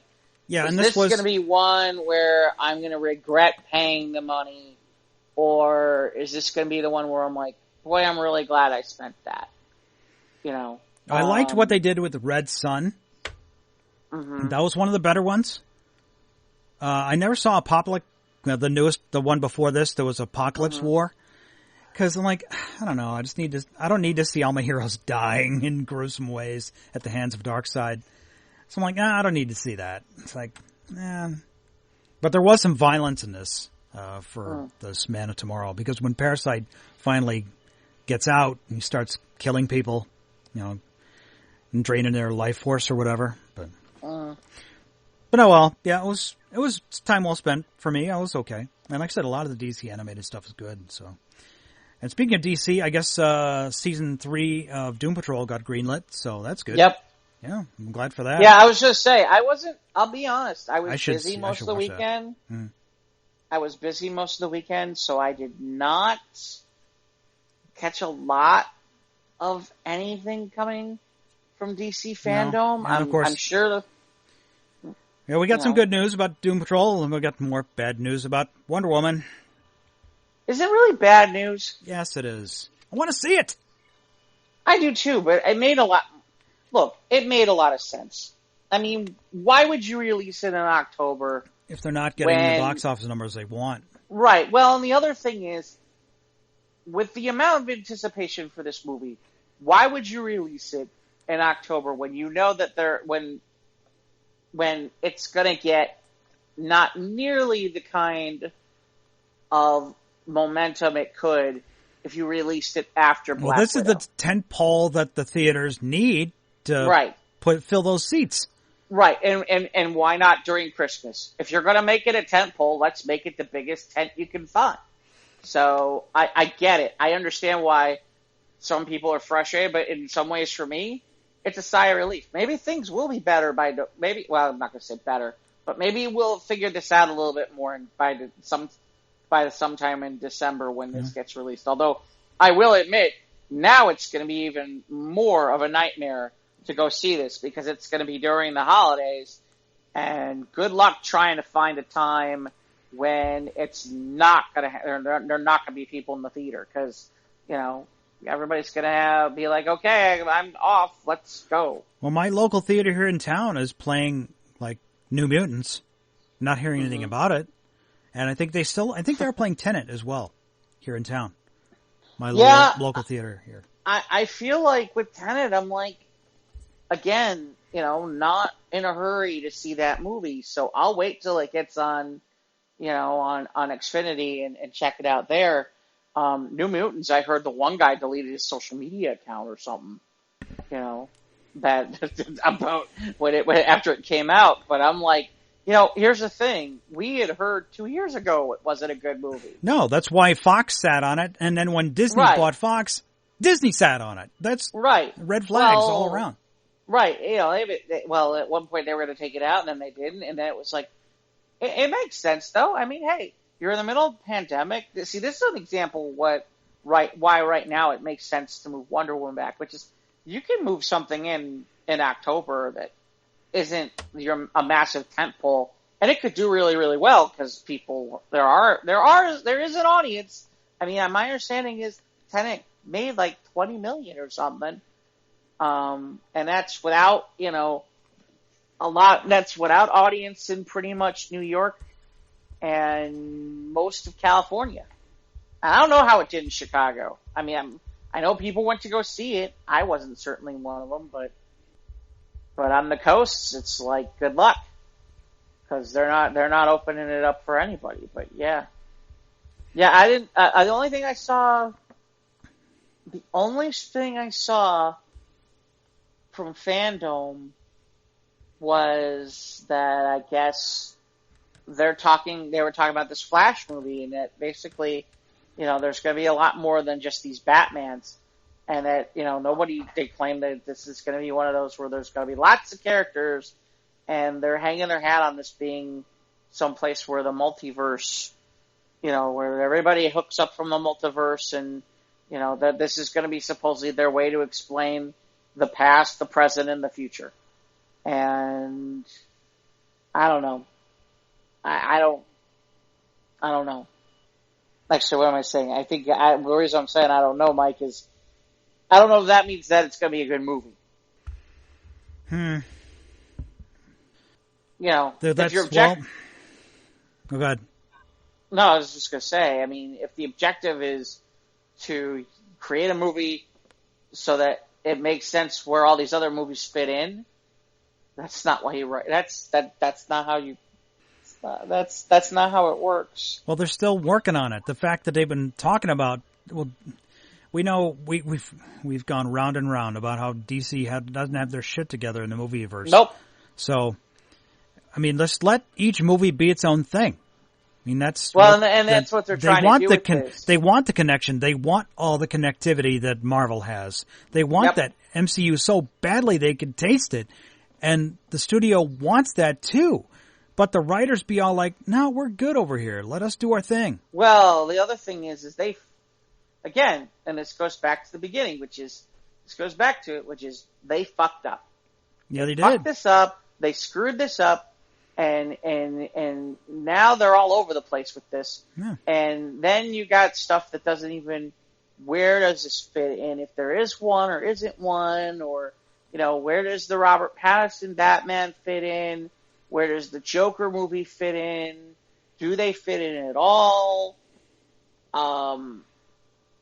Speaker 1: is
Speaker 2: this going to be one where I'm going to regret paying the money, or is this going to be the one where I'm like, boy, I'm really glad I spent that?
Speaker 1: I liked what they did with Red Sun. That was one of the better ones. I never saw Apocalypse, the one before this. There was Apocalypse War. Because I'm like, I don't know. I don't need to see all my heroes dying in gruesome ways at the hands of Darkseid. So I'm like, I don't need to see that. It's like, But there was some violence in this for this Man of Tomorrow, because when Parasite finally gets out and he starts killing people, and draining their life force or whatever. But oh well, yeah, it was time well spent for me. I was okay, and like I said, a lot of the DC animated stuff is good. So, and speaking of DC, I guess season 3 of Doom Patrol got greenlit, so that's good.
Speaker 2: Yep.
Speaker 1: Yeah, I'm glad for that.
Speaker 2: Yeah, I was just say I wasn't. I'll be honest. I was busy
Speaker 1: I
Speaker 2: most
Speaker 1: should
Speaker 2: of the
Speaker 1: watch
Speaker 2: weekend.
Speaker 1: that.
Speaker 2: I was busy most of the weekend, so I did not catch a lot of anything coming from DC fandom.
Speaker 1: No. And of course,
Speaker 2: I'm sure.
Speaker 1: Yeah, we got some good news about Doom Patrol, and we got more bad news about Wonder Woman.
Speaker 2: Is it really bad news?
Speaker 1: Yes, it is. I want to see it.
Speaker 2: I do too, but it made a lot. Look, it made a lot of sense. I mean, why would you release it in October
Speaker 1: if they're not getting the box office numbers they want?
Speaker 2: Right. Well, and the other thing is, with the amount of anticipation for this movie, why would you release it in October when you know that when it's going to get not nearly the kind of momentum it could if you released it after Black
Speaker 1: Widow. Is the tentpole that the theaters need to fill those seats.
Speaker 2: Right, and why not during Christmas? If you're going to make it a tentpole, let's make it the biggest tent you can find. So I get it. I understand why some people are frustrated, but in some ways for me, it's a sigh of relief. Maybe things will be better I'm not going to say better, but maybe we'll figure this out a little bit more by sometime in December when this gets released. Although I will admit, now it's going to be even more of a nightmare to go see this because it's going to be during the holidays, and good luck trying to find a time when it's not going to they're not going to be people in the theater because everybody's going to be like, okay, I'm off, let's go.
Speaker 1: Well, my local theater here in town is playing like New Mutants, not hearing anything about it, and I think they're playing Tenet as well here in town. My local theater here.
Speaker 2: I feel like with Tenet, I'm like, again, not in a hurry to see that movie, so I'll wait till it gets on, on Xfinity and check it out there. New Mutants, I heard the one guy deleted his social media account or something, that about after it came out. But I'm like, here's the thing: we had heard 2 years ago it wasn't a good movie.
Speaker 1: No, that's why Fox sat on it, and then when Disney bought Fox, Disney sat on it. That's
Speaker 2: right.
Speaker 1: Red flags all around.
Speaker 2: Right. At one point they were going to take it out, and then they didn't, and then it was like, it makes sense though. I mean, hey, you're in the middle of a pandemic. See, this is an example of why right now it makes sense to move Wonder Woman back, which is you can move something in October that isn't a massive tentpole, and it could do really, really well because there is an audience. I mean, my understanding is Tenet made like $20 million or something, and that's without That's without audience in pretty much New York and most of California. And I don't know how it did in Chicago. I mean, I know people went to go see it. I wasn't certainly one of them, but on the coasts, it's like good luck because they're not opening it up for anybody. But yeah, I didn't. The only thing I saw from Fandom was that I guess they were talking about this Flash movie, and that basically, there's going to be a lot more than just these Batmans, and that, they claim that this is going to be one of those where there's going to be lots of characters, and they're hanging their hat on this being someplace where the multiverse, where everybody hooks up from the multiverse, and, that this is going to be supposedly their way to explain the past, the present, and the future. And I don't know. I don't know. Actually, what am I saying? I think the reason I'm saying I don't know, Mike, is I don't know if that means that it's going to be a good movie. If your objective...
Speaker 1: Go ahead.
Speaker 2: No, I was just going to say, I mean, if the objective is to create a movie so that it makes sense where all these other movies fit in, that's not why you write. That's not how you. That's not how it works.
Speaker 1: Well, they're still working on it. The fact that they've been talking about, we know we've gone round and round about how DC doesn't have their shit together in the movieverse.
Speaker 2: Nope.
Speaker 1: So, I mean, let's let each movie be its own thing. mean, that's
Speaker 2: that's what they're trying to do with this.
Speaker 1: They want the connection. They want all the connectivity that Marvel has. They want that MCU so badly they can taste it, and the studio wants that too. But the writers be all like, "No, we're good over here. Let us do our thing."
Speaker 2: Well, the other thing is they, again, and this goes back to the beginning, which is they fucked up.
Speaker 1: Yeah, they did.
Speaker 2: Fucked this up. They screwed this up. And now they're all over the place with this.
Speaker 1: Yeah.
Speaker 2: And then you got stuff that doesn't even, where does this fit in? If there is one or isn't one, or, where does the Robert Pattinson Batman fit in? Where does the Joker movie fit in? Do they fit in at all?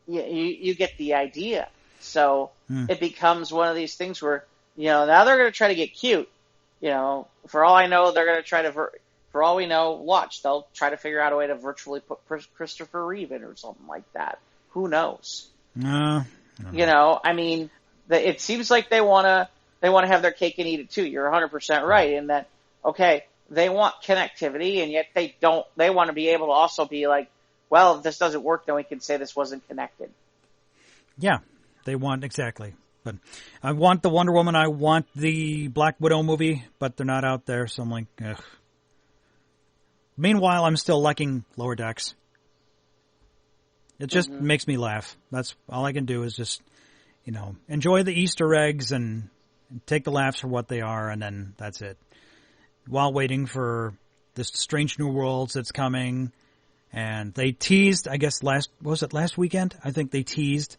Speaker 2: You get the idea. So it becomes one of these things where, now they're going to try to get cute. For all I know, they're going to try to, for all we know, they'll try to figure out a way to virtually put Christopher Reeve in or something like that. Who knows?
Speaker 1: No.
Speaker 2: I mean, it seems like they want to have their cake and eat it too. You're 100% right in that, okay, they want connectivity and yet they want to be able to also be like, well, if this doesn't work, then we can say this wasn't connected.
Speaker 1: Yeah, they want, exactly. But I want the Wonder Woman, I want the Black Widow movie, but they're not out there, so I'm like, ugh. Meanwhile, I'm still liking Lower Decks. It just makes me laugh. That's all I can do is just, enjoy the Easter eggs and take the laughs for what they are, and then that's it. While waiting for this Strange New Worlds that's coming, and they teased, I guess last weekend? I think they teased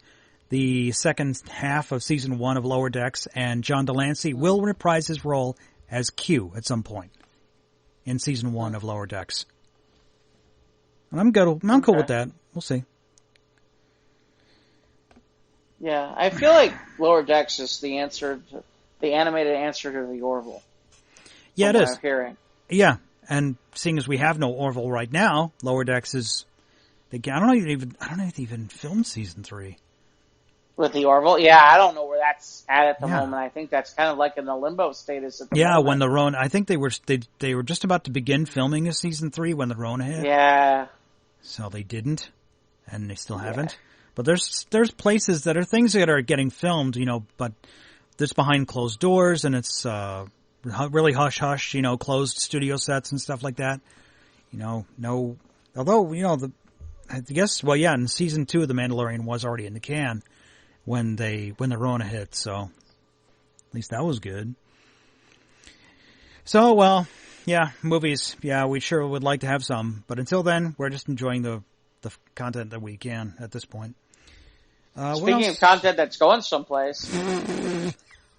Speaker 1: the second half of season 1 of Lower Decks, and John Delancey will reprise his role as Q at some point in season 1 of Lower Decks. And I'm cool with that. We'll see.
Speaker 2: Yeah, I feel like Lower Decks is the animated answer to the Orville.
Speaker 1: Yeah, it is.
Speaker 2: I'm hearing.
Speaker 1: Yeah, and seeing as we have no Orville right now, Lower Decks is. I don't know if they even filmed season 3.
Speaker 2: With the Orville? Yeah, I don't know where that's at the moment. I think that's kind of like in the limbo status at the moment.
Speaker 1: When the Rona, I think they were just about to begin filming a season 3 when the Rona hit.
Speaker 2: Yeah.
Speaker 1: So they didn't, and they still haven't. But there's places that are things that are getting filmed, but it's behind closed doors and it's really hush-hush, closed studio sets and stuff like that. No, although, I guess, in season 2 The Mandalorian was already in the can when the Rona hit, so at least that was good. So, movies, we sure would like to have some, but until then, we're just enjoying the content that we can at this point.
Speaker 2: Speaking of content that's going someplace, no,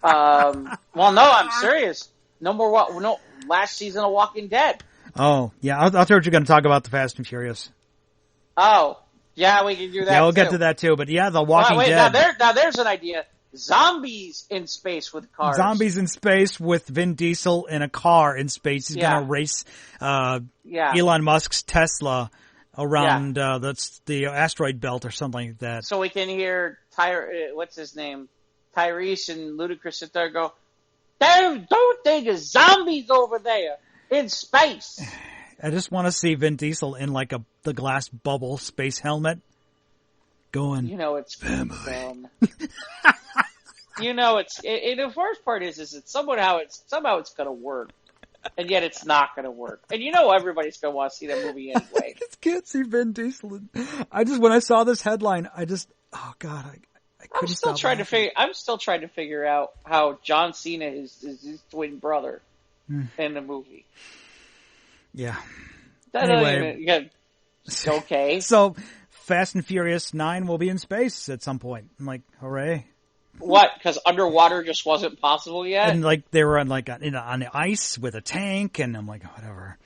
Speaker 2: I'm serious. No, last season of Walking Dead.
Speaker 1: Oh, yeah, I thought you were going to talk about the Fast and Furious.
Speaker 2: Oh, yeah, we can do that.
Speaker 1: Yeah, we'll get to that too. But the Walking Dead.
Speaker 2: Now there's an idea. Zombies in space with cars.
Speaker 1: Zombies in space with Vin Diesel in a car in space. He's going to race Elon Musk's Tesla around the asteroid belt or something like that.
Speaker 2: So we can hear what's his name? Tyrese and Ludacris sit there and go, don't think there's zombies over there in space.
Speaker 1: I just want to see Vin Diesel in like the glass bubble space helmet going.
Speaker 2: It's dumb. The worst part is it's somehow it's going to work, and yet it's not going to work. And everybody's going to want to see that movie anyway.
Speaker 1: I just can't see Vin Diesel. When I saw this headline, oh God, I couldn't stop.
Speaker 2: I'm still trying to figure out how John Cena is his twin brother in the movie.
Speaker 1: Yeah.
Speaker 2: Anyway. Okay.
Speaker 1: So, Fast and Furious 9 will be in space at some point. I'm like, hooray.
Speaker 2: What? Because underwater just wasn't possible yet?
Speaker 1: And they were on the ice with a tank, and I'm like, whatever.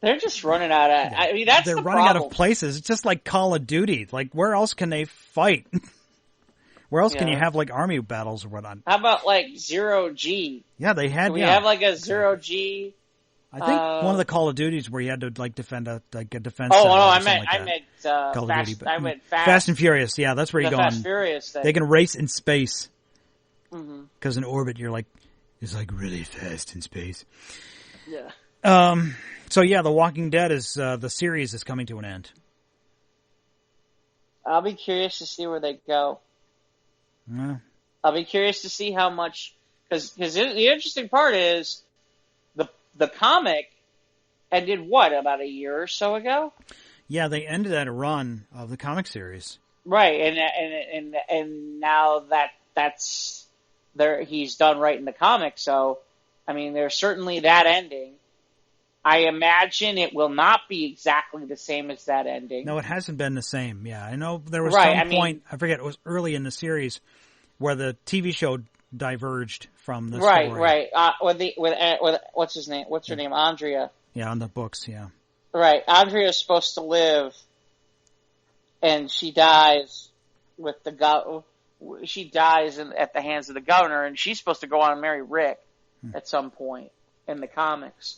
Speaker 2: They're just running out of... I mean, that's the problem. They're running out
Speaker 1: of places. It's just like Call of Duty. Like, where else can they fight? Where else can you have, army battles or whatnot?
Speaker 2: How about, Zero G?
Speaker 1: Yeah, they had...
Speaker 2: Can we have, a Zero G...
Speaker 1: I think one of the Call of Duties where you had to defend a defense.
Speaker 2: Oh no, I meant Call of Duty. I meant
Speaker 1: Fast and Furious. Yeah, that's where you're going.
Speaker 2: Fast Furious thing.
Speaker 1: They can race in space. Because in orbit, it's really fast in space.
Speaker 2: Yeah.
Speaker 1: So yeah, The Walking Dead is the series is coming to an end.
Speaker 2: I'll be curious to see where they go.
Speaker 1: Yeah.
Speaker 2: I'll be curious to see how much, because the interesting part is the comic ended about a year or so ago?
Speaker 1: Yeah, they ended that run of the comic series.
Speaker 2: Right, and now that's there, he's done writing the comic. So, I mean, there's certainly that ending. I imagine it will not be exactly the same as that ending.
Speaker 1: No, it hasn't been the same. Yeah, I know there was
Speaker 2: Right,
Speaker 1: some point, I forget, it was early in the series where the TV show diverged from the story.
Speaker 2: Right. With what's his name? What's her name? Andrea.
Speaker 1: Yeah, on the books. Yeah.
Speaker 2: Right. Andrea is supposed to live, and she dies with she dies at the hands of the governor, and she's supposed to go on and marry Rick at some point in the comics,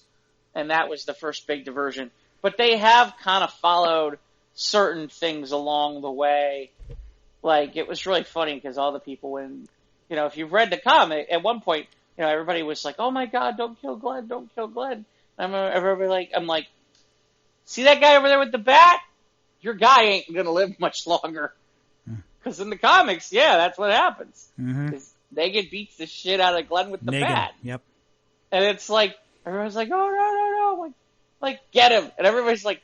Speaker 2: and that was the first big diversion. But they have kind of followed certain things along the way. Like, it was really funny because all the people if you've read the comic, at one point, everybody was like, "Oh my God, don't kill Glenn, don't kill Glenn." I'm like, see that guy over there with the bat? Your guy ain't gonna live much longer. Because in the comics, yeah, that's what happens. Because Negan beats the shit out of Glenn with the bat.
Speaker 1: Yep.
Speaker 2: And it's like, everyone's like, "Oh, no. Like, get him." And everybody's like,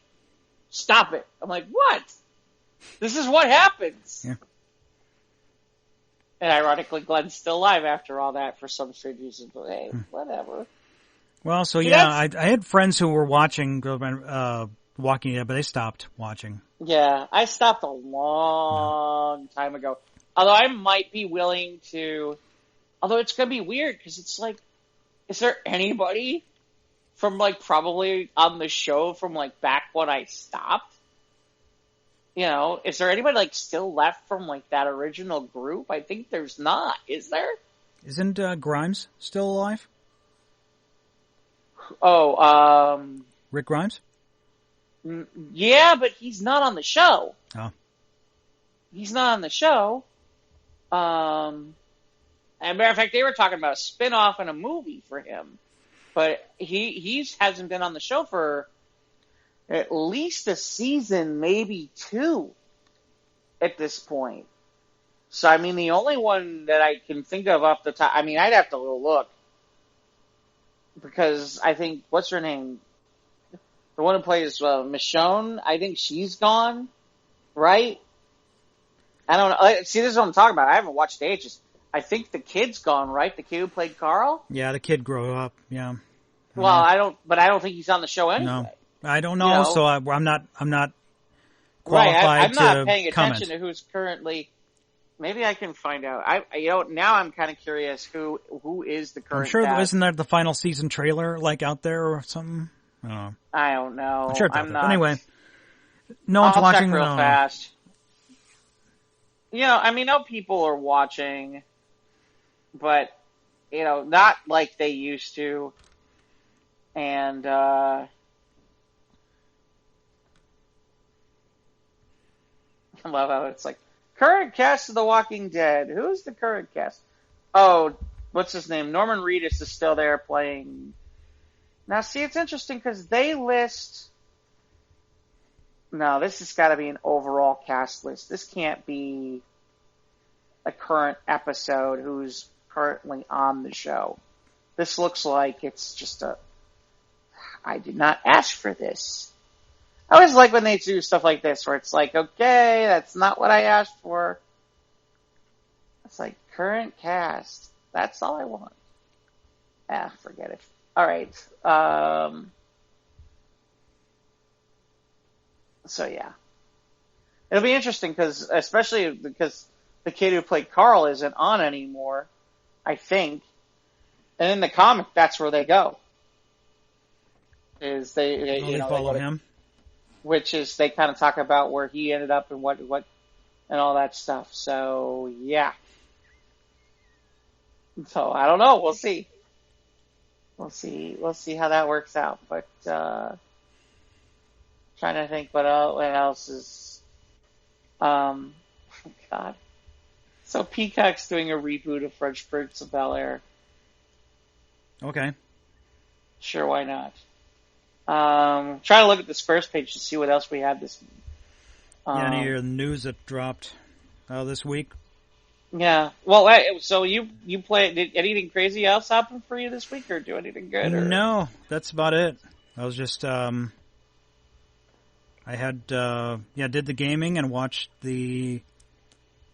Speaker 2: "Stop it." I'm like, what? This is what happens.
Speaker 1: Yeah.
Speaker 2: And ironically, Glenn's still alive after all that for some strange reason. But hey, whatever.
Speaker 1: Well, so yeah, I had friends who were watching Walking Dead, but they stopped watching.
Speaker 2: Yeah, I stopped a long time ago. Although I might be willing to... Although it's going to be weird, because it's like, is there anybody from, probably on the show from, back when I stopped? Is there anybody, still left from, that original group? I think there's not. Is there?
Speaker 1: Isn't Grimes still alive?
Speaker 2: Oh,
Speaker 1: Rick Grimes?
Speaker 2: Yeah, but he's not on the show.
Speaker 1: Oh.
Speaker 2: He's not on the show. As a matter of fact, they were talking about a spin-off and a movie for him. But he hasn't been on the show for at least a season, maybe two, at this point. So, I mean, the only one that I can think of off the top... I mean, I'd have to look. Because I think... What's her name? The one who plays Michonne, I think she's gone, right? I don't know. See, this is what I'm talking about. I haven't watched ages. I think the kid's gone, right? The kid who played Carl?
Speaker 1: Yeah, the kid grew up, yeah.
Speaker 2: Well, I don't think he's on the show anyway.
Speaker 1: No, I don't know, so I'm not qualified
Speaker 2: I'm not paying
Speaker 1: comment.
Speaker 2: attention to who's currently... Maybe I can find out. Now I'm kind of curious who is the current
Speaker 1: I'm sure
Speaker 2: cast.
Speaker 1: Isn't there the final season trailer, out there or something?
Speaker 2: I don't know.
Speaker 1: I'm sure it's out
Speaker 2: I'm
Speaker 1: there.
Speaker 2: not.
Speaker 1: Anyway, no one's
Speaker 2: I'll
Speaker 1: watching.
Speaker 2: check real fast. I know people are watching, but, not like they used to. And, I love how it's like, current cast of The Walking Dead. Who's the current cast? Oh, what's his name? Norman Reedus is still there playing. Now, see, it's interesting because they list... No, this has got to be an overall cast list. This can't be a current episode who's currently on the show. This looks like it's just I did not ask for this. I always like when they do stuff like this, where it's like, okay, that's not what I asked for. It's like, current cast. That's all I want. Forget it. All right. So, yeah. It'll be interesting, especially because the kid who played Carl isn't on anymore, I think. And in the comic, that's where they go. They
Speaker 1: follow him.
Speaker 2: Which is, they kind of talk about where he ended up and what and all that stuff. So, yeah. So, I don't know. We'll see. We'll see how that works out. But, trying to think what else is, God. So, Peacock's doing a reboot of Fresh Prince of Bel-Air.
Speaker 1: Okay.
Speaker 2: Sure, why not? Trying to look at this first page to see what else we had this.
Speaker 1: Any of the news that dropped this week?
Speaker 2: Yeah. Well, so you play? Did anything crazy else happen for you this week, or do anything good? Or?
Speaker 1: No, that's about it. I was just I had did the gaming and watched the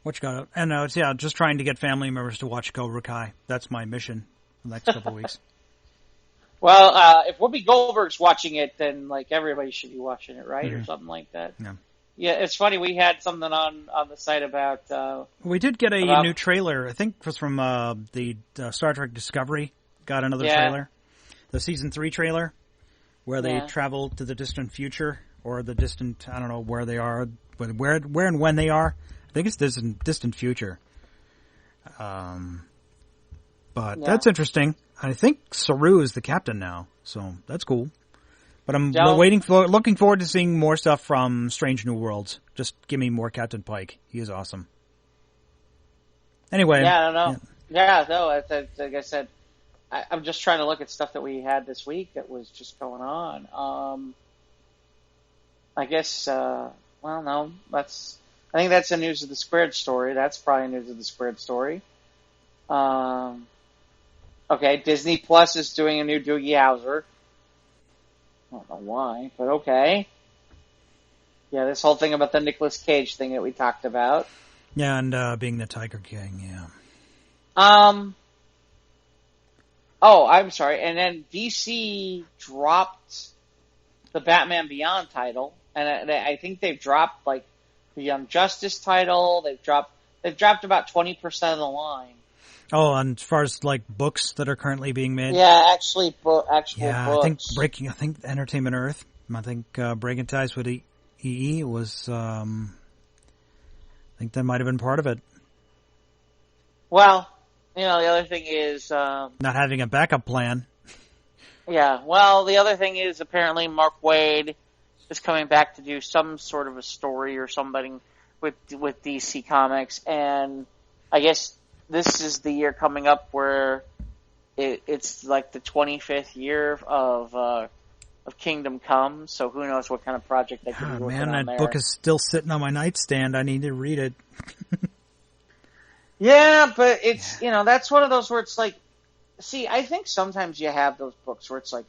Speaker 1: just trying to get family members to watch Cobra Kai. That's my mission for the next couple of weeks.
Speaker 2: Well, if Whoopi Goldberg's watching it, then like everybody should be watching it, right, or something like that.
Speaker 1: Yeah.
Speaker 2: Yeah, it's funny. We had something on the site about.
Speaker 1: We did get a new trailer. I think it was from the Star Trek Discovery. Got another trailer, the season 3 trailer, where they travel to the distant future or the distant. I don't know where they are, but where and when they are. I think it's distant future. But that's interesting. I think Saru is the captain now, so that's cool. But I'm looking forward to seeing more stuff from Strange New Worlds. Just give me more Captain Pike. He is awesome. Anyway.
Speaker 2: Yeah, I don't know. Yeah, no, like I said, I'm just trying to look at stuff that we had this week that was just going on. I guess, no, I think that's the News of the Squared story. That's probably News of the Squared story. Okay, Disney Plus is doing a new Doogie Howser. I don't know why, but okay. Yeah, this whole thing about the Nicolas Cage thing that we talked about.
Speaker 1: Yeah, and being the Tiger King, yeah.
Speaker 2: Oh, I'm sorry. And then DC dropped the Batman Beyond title, and I think they've dropped like the Young Justice title. They've dropped about 20% of the line.
Speaker 1: Oh, and as far as like books that are currently being made,
Speaker 2: actual books.
Speaker 1: I think Entertainment Earth. I think Breaking Ties with EE was. I think that might have been part of it.
Speaker 2: Well, the other thing is
Speaker 1: not having a backup plan.
Speaker 2: Yeah. Well, the other thing is apparently Mark Waid is coming back to do some sort of a story or something with DC Comics, and I guess this is the year coming up where it's like the 25th year of Kingdom Come, so who knows what kind of project they could be working on there.
Speaker 1: That book is still sitting on my nightstand. I need to read it.
Speaker 2: Yeah, but it's, that's one of those where it's like, see, I think sometimes you have those books where it's like,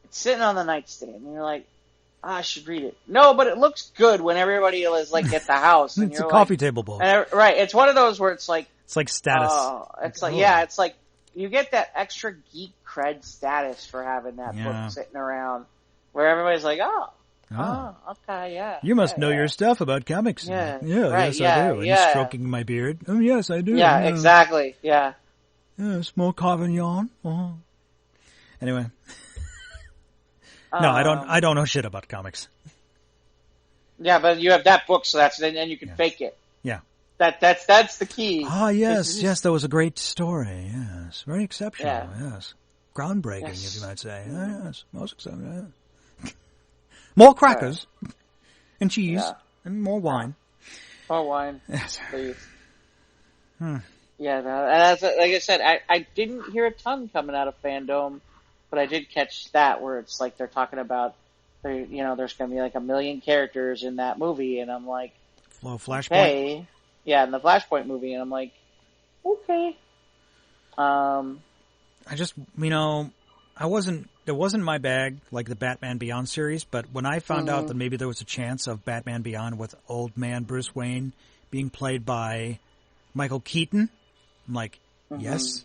Speaker 2: it's sitting on the nightstand, and you're like, I should read it. No, but it looks good when everybody is like at the house. And
Speaker 1: it's a coffee table book.
Speaker 2: Right, it's one of those where it's like,
Speaker 1: it's like status.
Speaker 2: It's like, it's like you get that extra geek cred status for having that book sitting around where everybody's like, okay, yeah.
Speaker 1: You must know your stuff about comics.
Speaker 2: Yeah,
Speaker 1: yes, I do. And he's stroking my beard. Oh, yes, I do.
Speaker 2: Yeah, exactly. Yeah.
Speaker 1: Yeah, small Carignan. Uh-huh. Anyway. No, I don't know shit about comics.
Speaker 2: Yeah, but you have that book, so and you can fake it.
Speaker 1: Yeah.
Speaker 2: That's the key.
Speaker 1: Ah, yes, that was a great story. Yes, very exceptional. Yes, groundbreaking, if you might say. Yes, most exceptional. Yeah. More crackers and cheese and more wine.
Speaker 2: More wine,
Speaker 1: yes,
Speaker 2: please. Yeah, and like I said, I didn't hear a ton coming out of Fandom, but I did catch that where it's like they're talking about, there's going to be like 1 million characters in that movie, and I'm like,
Speaker 1: Flashpoint.
Speaker 2: Okay. Yeah, in the Flashpoint movie, and I'm like, okay.
Speaker 1: I just, it wasn't my bag, like the Batman Beyond series, but when I found out that maybe there was a chance of Batman Beyond with old man Bruce Wayne being played by Michael Keaton, I'm like, yes,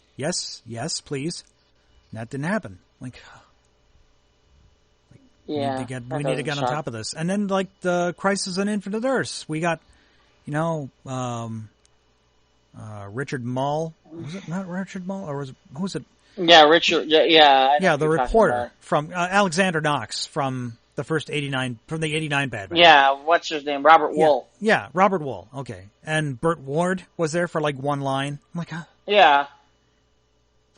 Speaker 1: please. And that didn't happen. Like, we need to get on top of this. And then, like, the Crisis on Infinite Earths, we got, Richard Mull. Was it not Richard Mull, or who was it?
Speaker 2: Yeah, Richard. Yeah,
Speaker 1: the reporter from Alexander Knox from the first 89 Batman.
Speaker 2: Yeah, what's his name? Robert Wool.
Speaker 1: Yeah, Robert Wool. Okay, and Burt Ward was there for like one line. I'm like,
Speaker 2: yeah.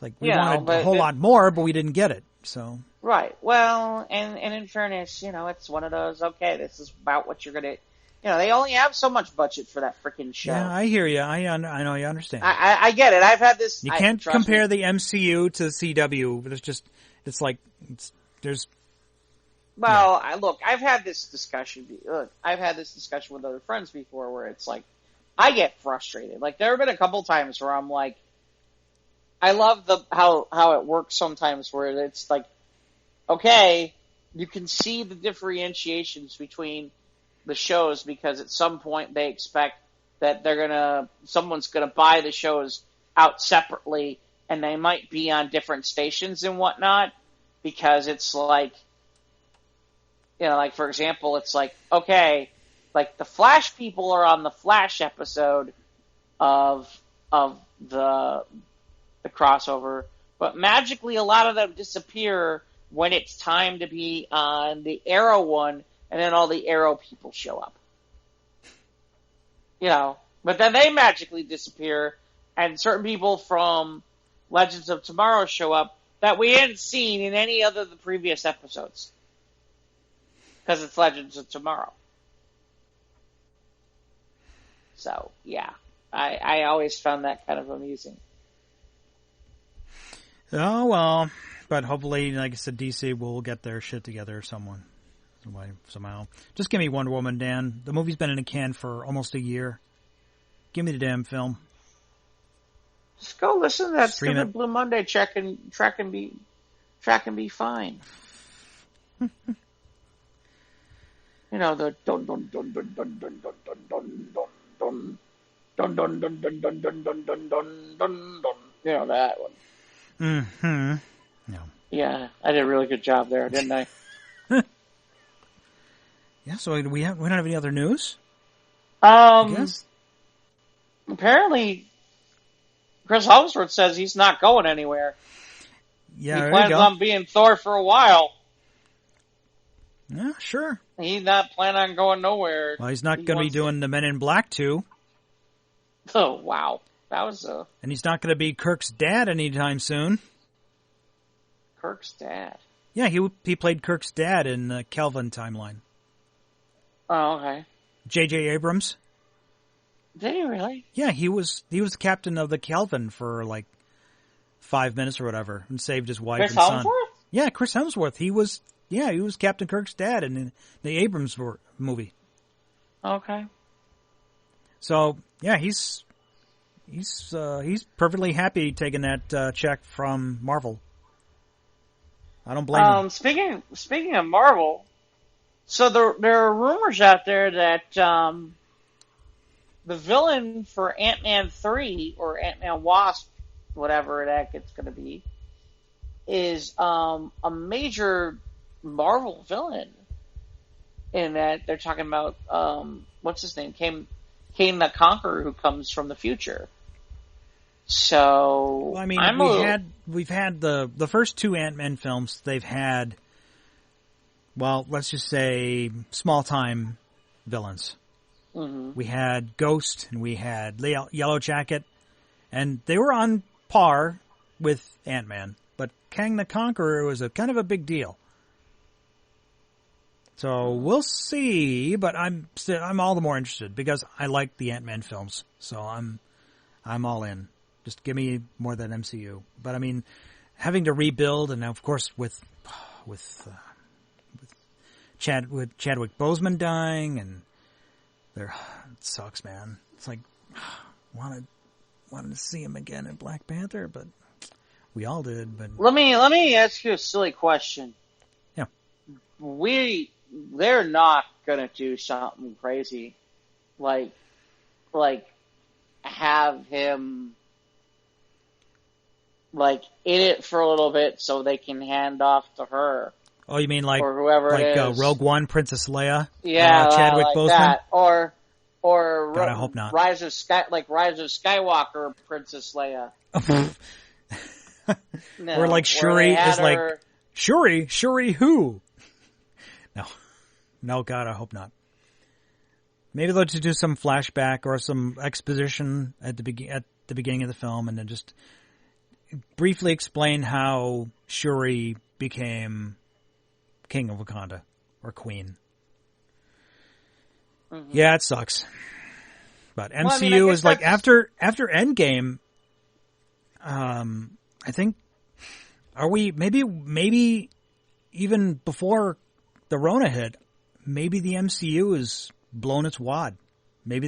Speaker 1: Like we wanted a whole lot more, but we didn't get it. So
Speaker 2: right. Well, and in fairness, it's one of those. Okay, this is about what you're gonna. They only have so much budget for that freaking show.
Speaker 1: Yeah, I hear you. I know you understand.
Speaker 2: I get it. I've had this.
Speaker 1: You can't compare the MCU to the CW. But there's
Speaker 2: Well, I've had this discussion. I've had this discussion with other friends before, where it's like, I get frustrated. Like, there have been a couple times where I'm like, I love how it works sometimes, where it's like, okay, you can see the differentiations between the shows, because at some point they expect that someone's gonna buy the shows out separately, and they might be on different stations and whatnot, because it's like, like, for example, it's like, okay, like, the Flash people are on the Flash episode of the crossover, but magically a lot of them disappear when it's time to be on the Arrow one, and then all the Arrow people show up. But then they magically disappear, and certain people from Legends of Tomorrow show up that we hadn't seen in any other of the previous episodes. Because it's Legends of Tomorrow. So, yeah. I always found that kind of amusing.
Speaker 1: Oh, well. But hopefully, like I said, DC will get their shit together somehow. Just give me Wonder Woman, Dan. The movie's been in a can for almost a year. Give me the damn film.
Speaker 2: Just go listen to that stupid Blue Monday track and be fine. The dun dun dun dun dun dun dun dun dun dun dun dun dun dun dun dun dun dun dun. That one.
Speaker 1: Mm-hmm. No.
Speaker 2: Yeah, I did a really good job there, didn't I?
Speaker 1: Yeah. So we don't have any other news.
Speaker 2: I guess. Apparently, Chris Hemsworth says he's not going anywhere.
Speaker 1: Yeah,
Speaker 2: he plans on being Thor for a while.
Speaker 1: Yeah, sure.
Speaker 2: He's not planning on going nowhere.
Speaker 1: Well, he's not going to be doing the Men in Black 2.
Speaker 2: Oh, wow. That was
Speaker 1: And he's not going to be Kirk's dad anytime soon.
Speaker 2: Kirk's dad?
Speaker 1: Yeah, he played Kirk's dad in the Kelvin timeline.
Speaker 2: Oh, okay.
Speaker 1: J.J. Abrams.
Speaker 2: Did he really?
Speaker 1: Yeah, he was the captain of the Kelvin for like 5 minutes or whatever, and saved his wife and son.
Speaker 2: Chris Hemsworth?
Speaker 1: Yeah, Chris Hemsworth. He was Captain Kirk's dad in the Abrams movie.
Speaker 2: Okay.
Speaker 1: So yeah, he's perfectly happy taking that check from Marvel. I don't blame him.
Speaker 2: Speaking of Marvel, so there are rumors out there that the villain for Ant-Man 3 or Ant-Man Wasp, whatever that it's going to be, is a major Marvel villain. In that they're talking about what's his name, Kane the Conqueror, who comes from the future. So
Speaker 1: well, I mean, we've had the first two Ant-Man films. They've had, well, let's just say small time villains.
Speaker 2: Mm-hmm.
Speaker 1: We had Ghost and we had Yellow Jacket, and they were on par with Ant-Man. But Kang the Conqueror was a kind of a big deal. So we'll see, but I'm all the more interested because I like the Ant-Man films. So I'm all in. Just give me more than MCU. But I mean, having to rebuild, and now of course with Chadwick Boseman dying, and it sucks, man. It's like wanted to see him again in Black Panther, but we all did. But
Speaker 2: let me ask you a silly question.
Speaker 1: Yeah,
Speaker 2: they're not gonna do something crazy, like have him like in it for a little bit so they can hand off to her.
Speaker 1: Oh, you mean like
Speaker 2: or whoever it is.
Speaker 1: Rogue One, Princess Leia?
Speaker 2: Yeah,
Speaker 1: Chadwick
Speaker 2: like
Speaker 1: Boseman.
Speaker 2: That. Or
Speaker 1: God, I hope not.
Speaker 2: Rise of Skywalker, Princess Leia. No,
Speaker 1: or like Shuri is like Shuri who? No, God, I hope not. Maybe they'll just do some flashback or some exposition at the beginning of the film, and then just briefly explain how Shuri became King of Wakanda or Queen. Mm-hmm. Yeah, it sucks. But MCU is like after Endgame. I think are we maybe even before the Rona hit, maybe the MCU has blown its wad. Maybe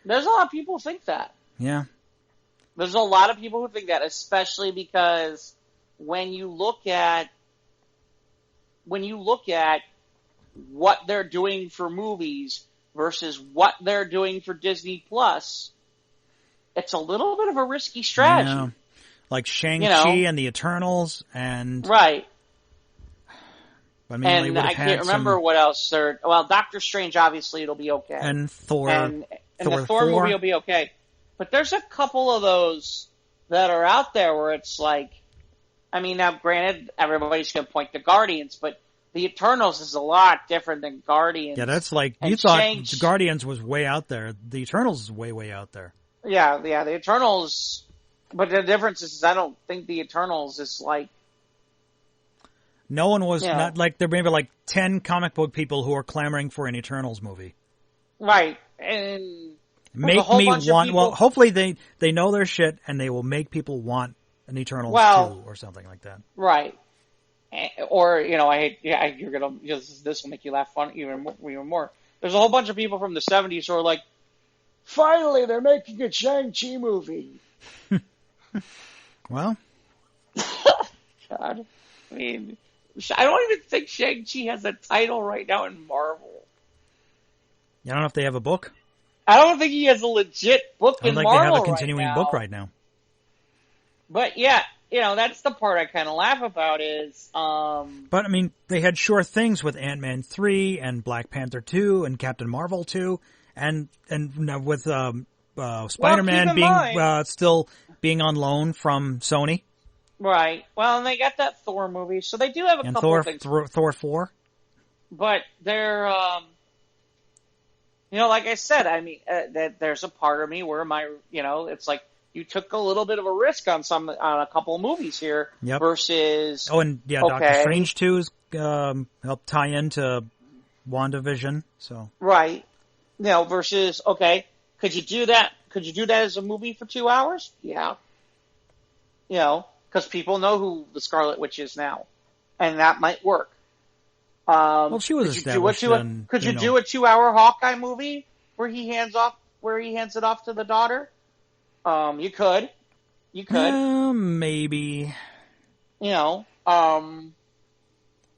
Speaker 2: There's a lot of people who think that.
Speaker 1: Yeah.
Speaker 2: There's a lot of people who think that, especially because when you look at what they're doing for movies versus what they're doing for Disney Plus, it's a little bit of a risky strategy.
Speaker 1: Yeah. Like Shang-Chi and the Eternals and...
Speaker 2: Right.
Speaker 1: I mean,
Speaker 2: and I can't remember what else. Doctor Strange, obviously, it'll be okay.
Speaker 1: And Thor.
Speaker 2: And the Thor movie will be okay. But there's a couple of those that are out there where it's like... I mean, now, granted, everybody's going to point to Guardians, but the Eternals is a lot different than Guardians.
Speaker 1: Yeah, that's like... You thought Guardians was way out there. The Eternals is way, way out there.
Speaker 2: Yeah, the Eternals... But the difference is I don't think the Eternals is like...
Speaker 1: No one was... Not like there may be like 10 comic book people who are clamoring for an Eternals movie.
Speaker 2: Right. And...
Speaker 1: Make me want... Well, hopefully they know their shit and they will make people want an Eternals 2 or something like that.
Speaker 2: Right. Or, you're gonna... This will make you laugh even more. There's a whole bunch of people from the 70s who are like, finally, they're making a Shang-Chi movie.
Speaker 1: Well,
Speaker 2: God, I mean, I don't even think Shang-Chi has a title right now in Marvel.
Speaker 1: I don't know if they have a book.
Speaker 2: I don't think he has a legit book in Marvel. I don't think they have a
Speaker 1: continuing book right now.
Speaker 2: But yeah, that's the part I kind of laugh about is.
Speaker 1: But I mean, they had sure things with Ant-Man 3 and Black Panther 2 and Captain Marvel 2 and with Spider-Man being still being on loan from Sony.
Speaker 2: Right. Well, and they got that Thor movie, so they do have a couple of things.
Speaker 1: Thor 4.
Speaker 2: But they're, like I said, I mean, there's a part of me where it's like you took a little bit of a risk on a couple of movies here versus.
Speaker 1: Oh, and Doctor Strange 2 is helped tie into WandaVision, so.
Speaker 2: Right. Versus could you do that? Could you do that as a movie for 2 hours? Yeah. Because people know who the Scarlet Witch is now. And that might work.
Speaker 1: Well, she was established.
Speaker 2: Could you do a 2-hour Hawkeye movie where he hands it off to the daughter? You could.
Speaker 1: Maybe.
Speaker 2: But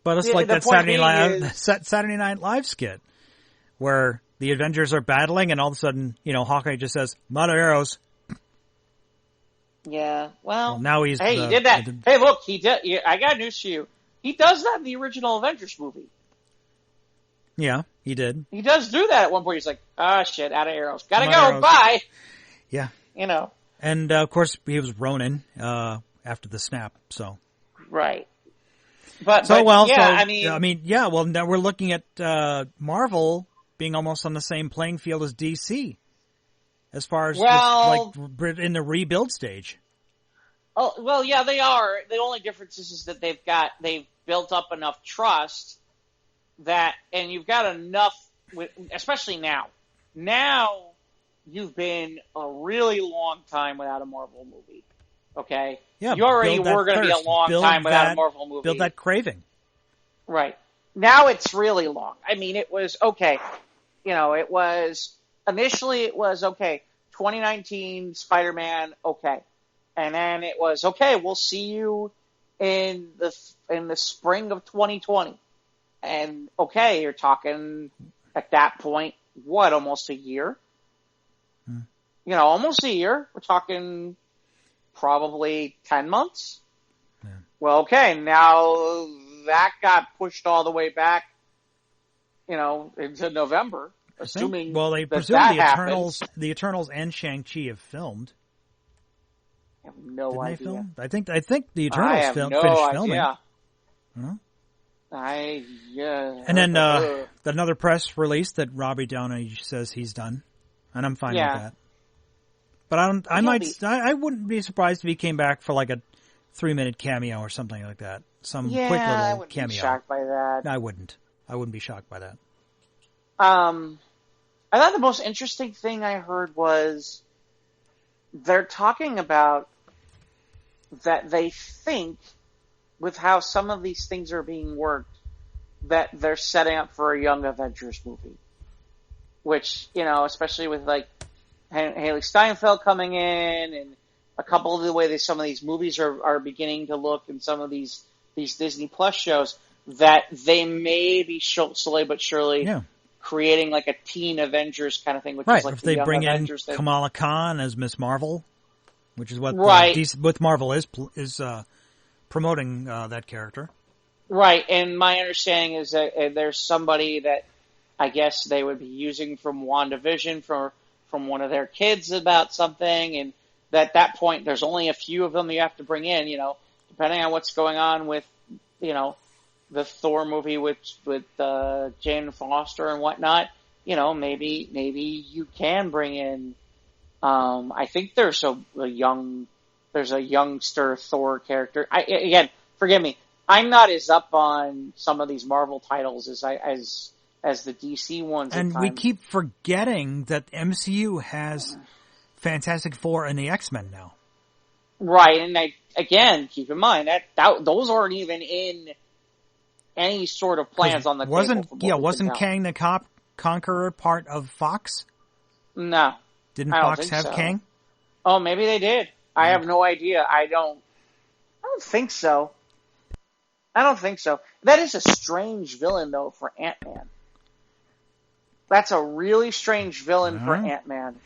Speaker 1: it's like that Saturday Night Live skit where the Avengers are battling, and all of a sudden, Hawkeye just says, "I'm out of arrows."
Speaker 2: Yeah, well
Speaker 1: now he's...
Speaker 2: Hey, he did that. Hey, look, he did... I got news for you. He does that in the original Avengers movie.
Speaker 1: Yeah, he did.
Speaker 2: He does do that at one point. He's like, shit, out of arrows. Gotta go, bye!
Speaker 1: Yeah. And, of course, he was Ronin after the snap, so...
Speaker 2: Right.
Speaker 1: Now we're looking at Marvel being almost on the same playing field as DC, as far as in the rebuild stage.
Speaker 2: Oh well, yeah, they are. The only difference is that they've built up enough trust and you've got enough, especially now. Now you've been a really long time without a Marvel movie. Okay,
Speaker 1: yeah,
Speaker 2: you already were going to be a long time without a Marvel movie.
Speaker 1: Build that craving.
Speaker 2: Right now, it's really long. I mean, it was okay. It was initially 2019 Spider-Man, okay. And then it was, okay, we'll see you in the spring of 2020. And okay, you're talking at that point, almost a year? Almost a year. We're talking probably 10 months. Yeah. Well, okay, now that got pushed all the way back, into November. Assuming
Speaker 1: they presume the Eternals and Shang-Chi have filmed.
Speaker 2: I have no idea.
Speaker 1: They film? I think the Eternals finished filming.
Speaker 2: Huh?
Speaker 1: And then another press release that Robbie Downey says he's done, and I'm fine with that. But I wouldn't be surprised if he came back for like a 3-minute cameo or something like that. Some quick little cameo.
Speaker 2: I wouldn't be shocked by that.
Speaker 1: I wouldn't be shocked by that.
Speaker 2: I thought the most interesting thing I heard was they're talking about that they think with how some of these things are being worked that they're setting up for a Young Avengers movie, which, you know, especially with like Haley Steinfeld coming in and a couple of the way that some of these movies are beginning to look and some of these Disney Plus shows, that they may be slowly but surely creating like a teen Avengers kind of thing, which is like
Speaker 1: if they
Speaker 2: Young
Speaker 1: bring
Speaker 2: Avengers
Speaker 1: in
Speaker 2: thing.
Speaker 1: Kamala Khan as Miss Marvel, which is what what Marvel is promoting that character.
Speaker 2: Right, and my understanding is that there's somebody that I guess they would be using from WandaVision from one of their kids about something, and at that point there's only a few of them you have to bring in, you know, depending on what's going on with, you know, the Thor movie with Jane Foster and whatnot, you know, maybe you can bring in, I think there's a youngster Thor character. Again, forgive me, I'm not as up on some of these Marvel titles as the DC ones.
Speaker 1: And we keep forgetting that MCU has Fantastic Four and the X-Men now.
Speaker 2: Right, and again, keep in mind that those aren't even in any sort of plans on the table.
Speaker 1: Wasn't Kang the Conqueror part of Fox?
Speaker 2: No.
Speaker 1: Didn't Fox have Kang?
Speaker 2: Oh, maybe they did. I have no idea. I don't think so. That is a strange villain, though, for Ant-Man. That's a really strange villain for Ant-Man.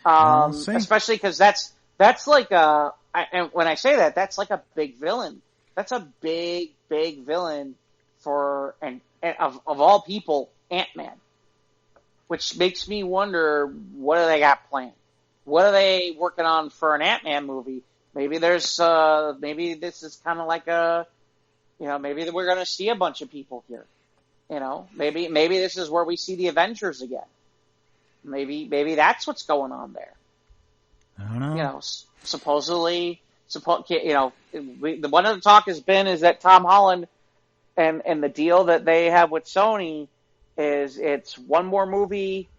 Speaker 2: Especially because that's like and when I say that, that's like a big villain. That's a big villain for, and of all people, Ant-Man. Which makes me wonder, what do they got planned? What are they working on for an Ant-Man movie? Maybe maybe this is kind of like maybe we're going to see a bunch of people here. You know, maybe this is where we see the Avengers again. Maybe that's what's going on there.
Speaker 1: I don't know.
Speaker 2: You know, supposedly, the one of the talk has been is that Tom Holland and the deal that they have with Sony is it's one more movie,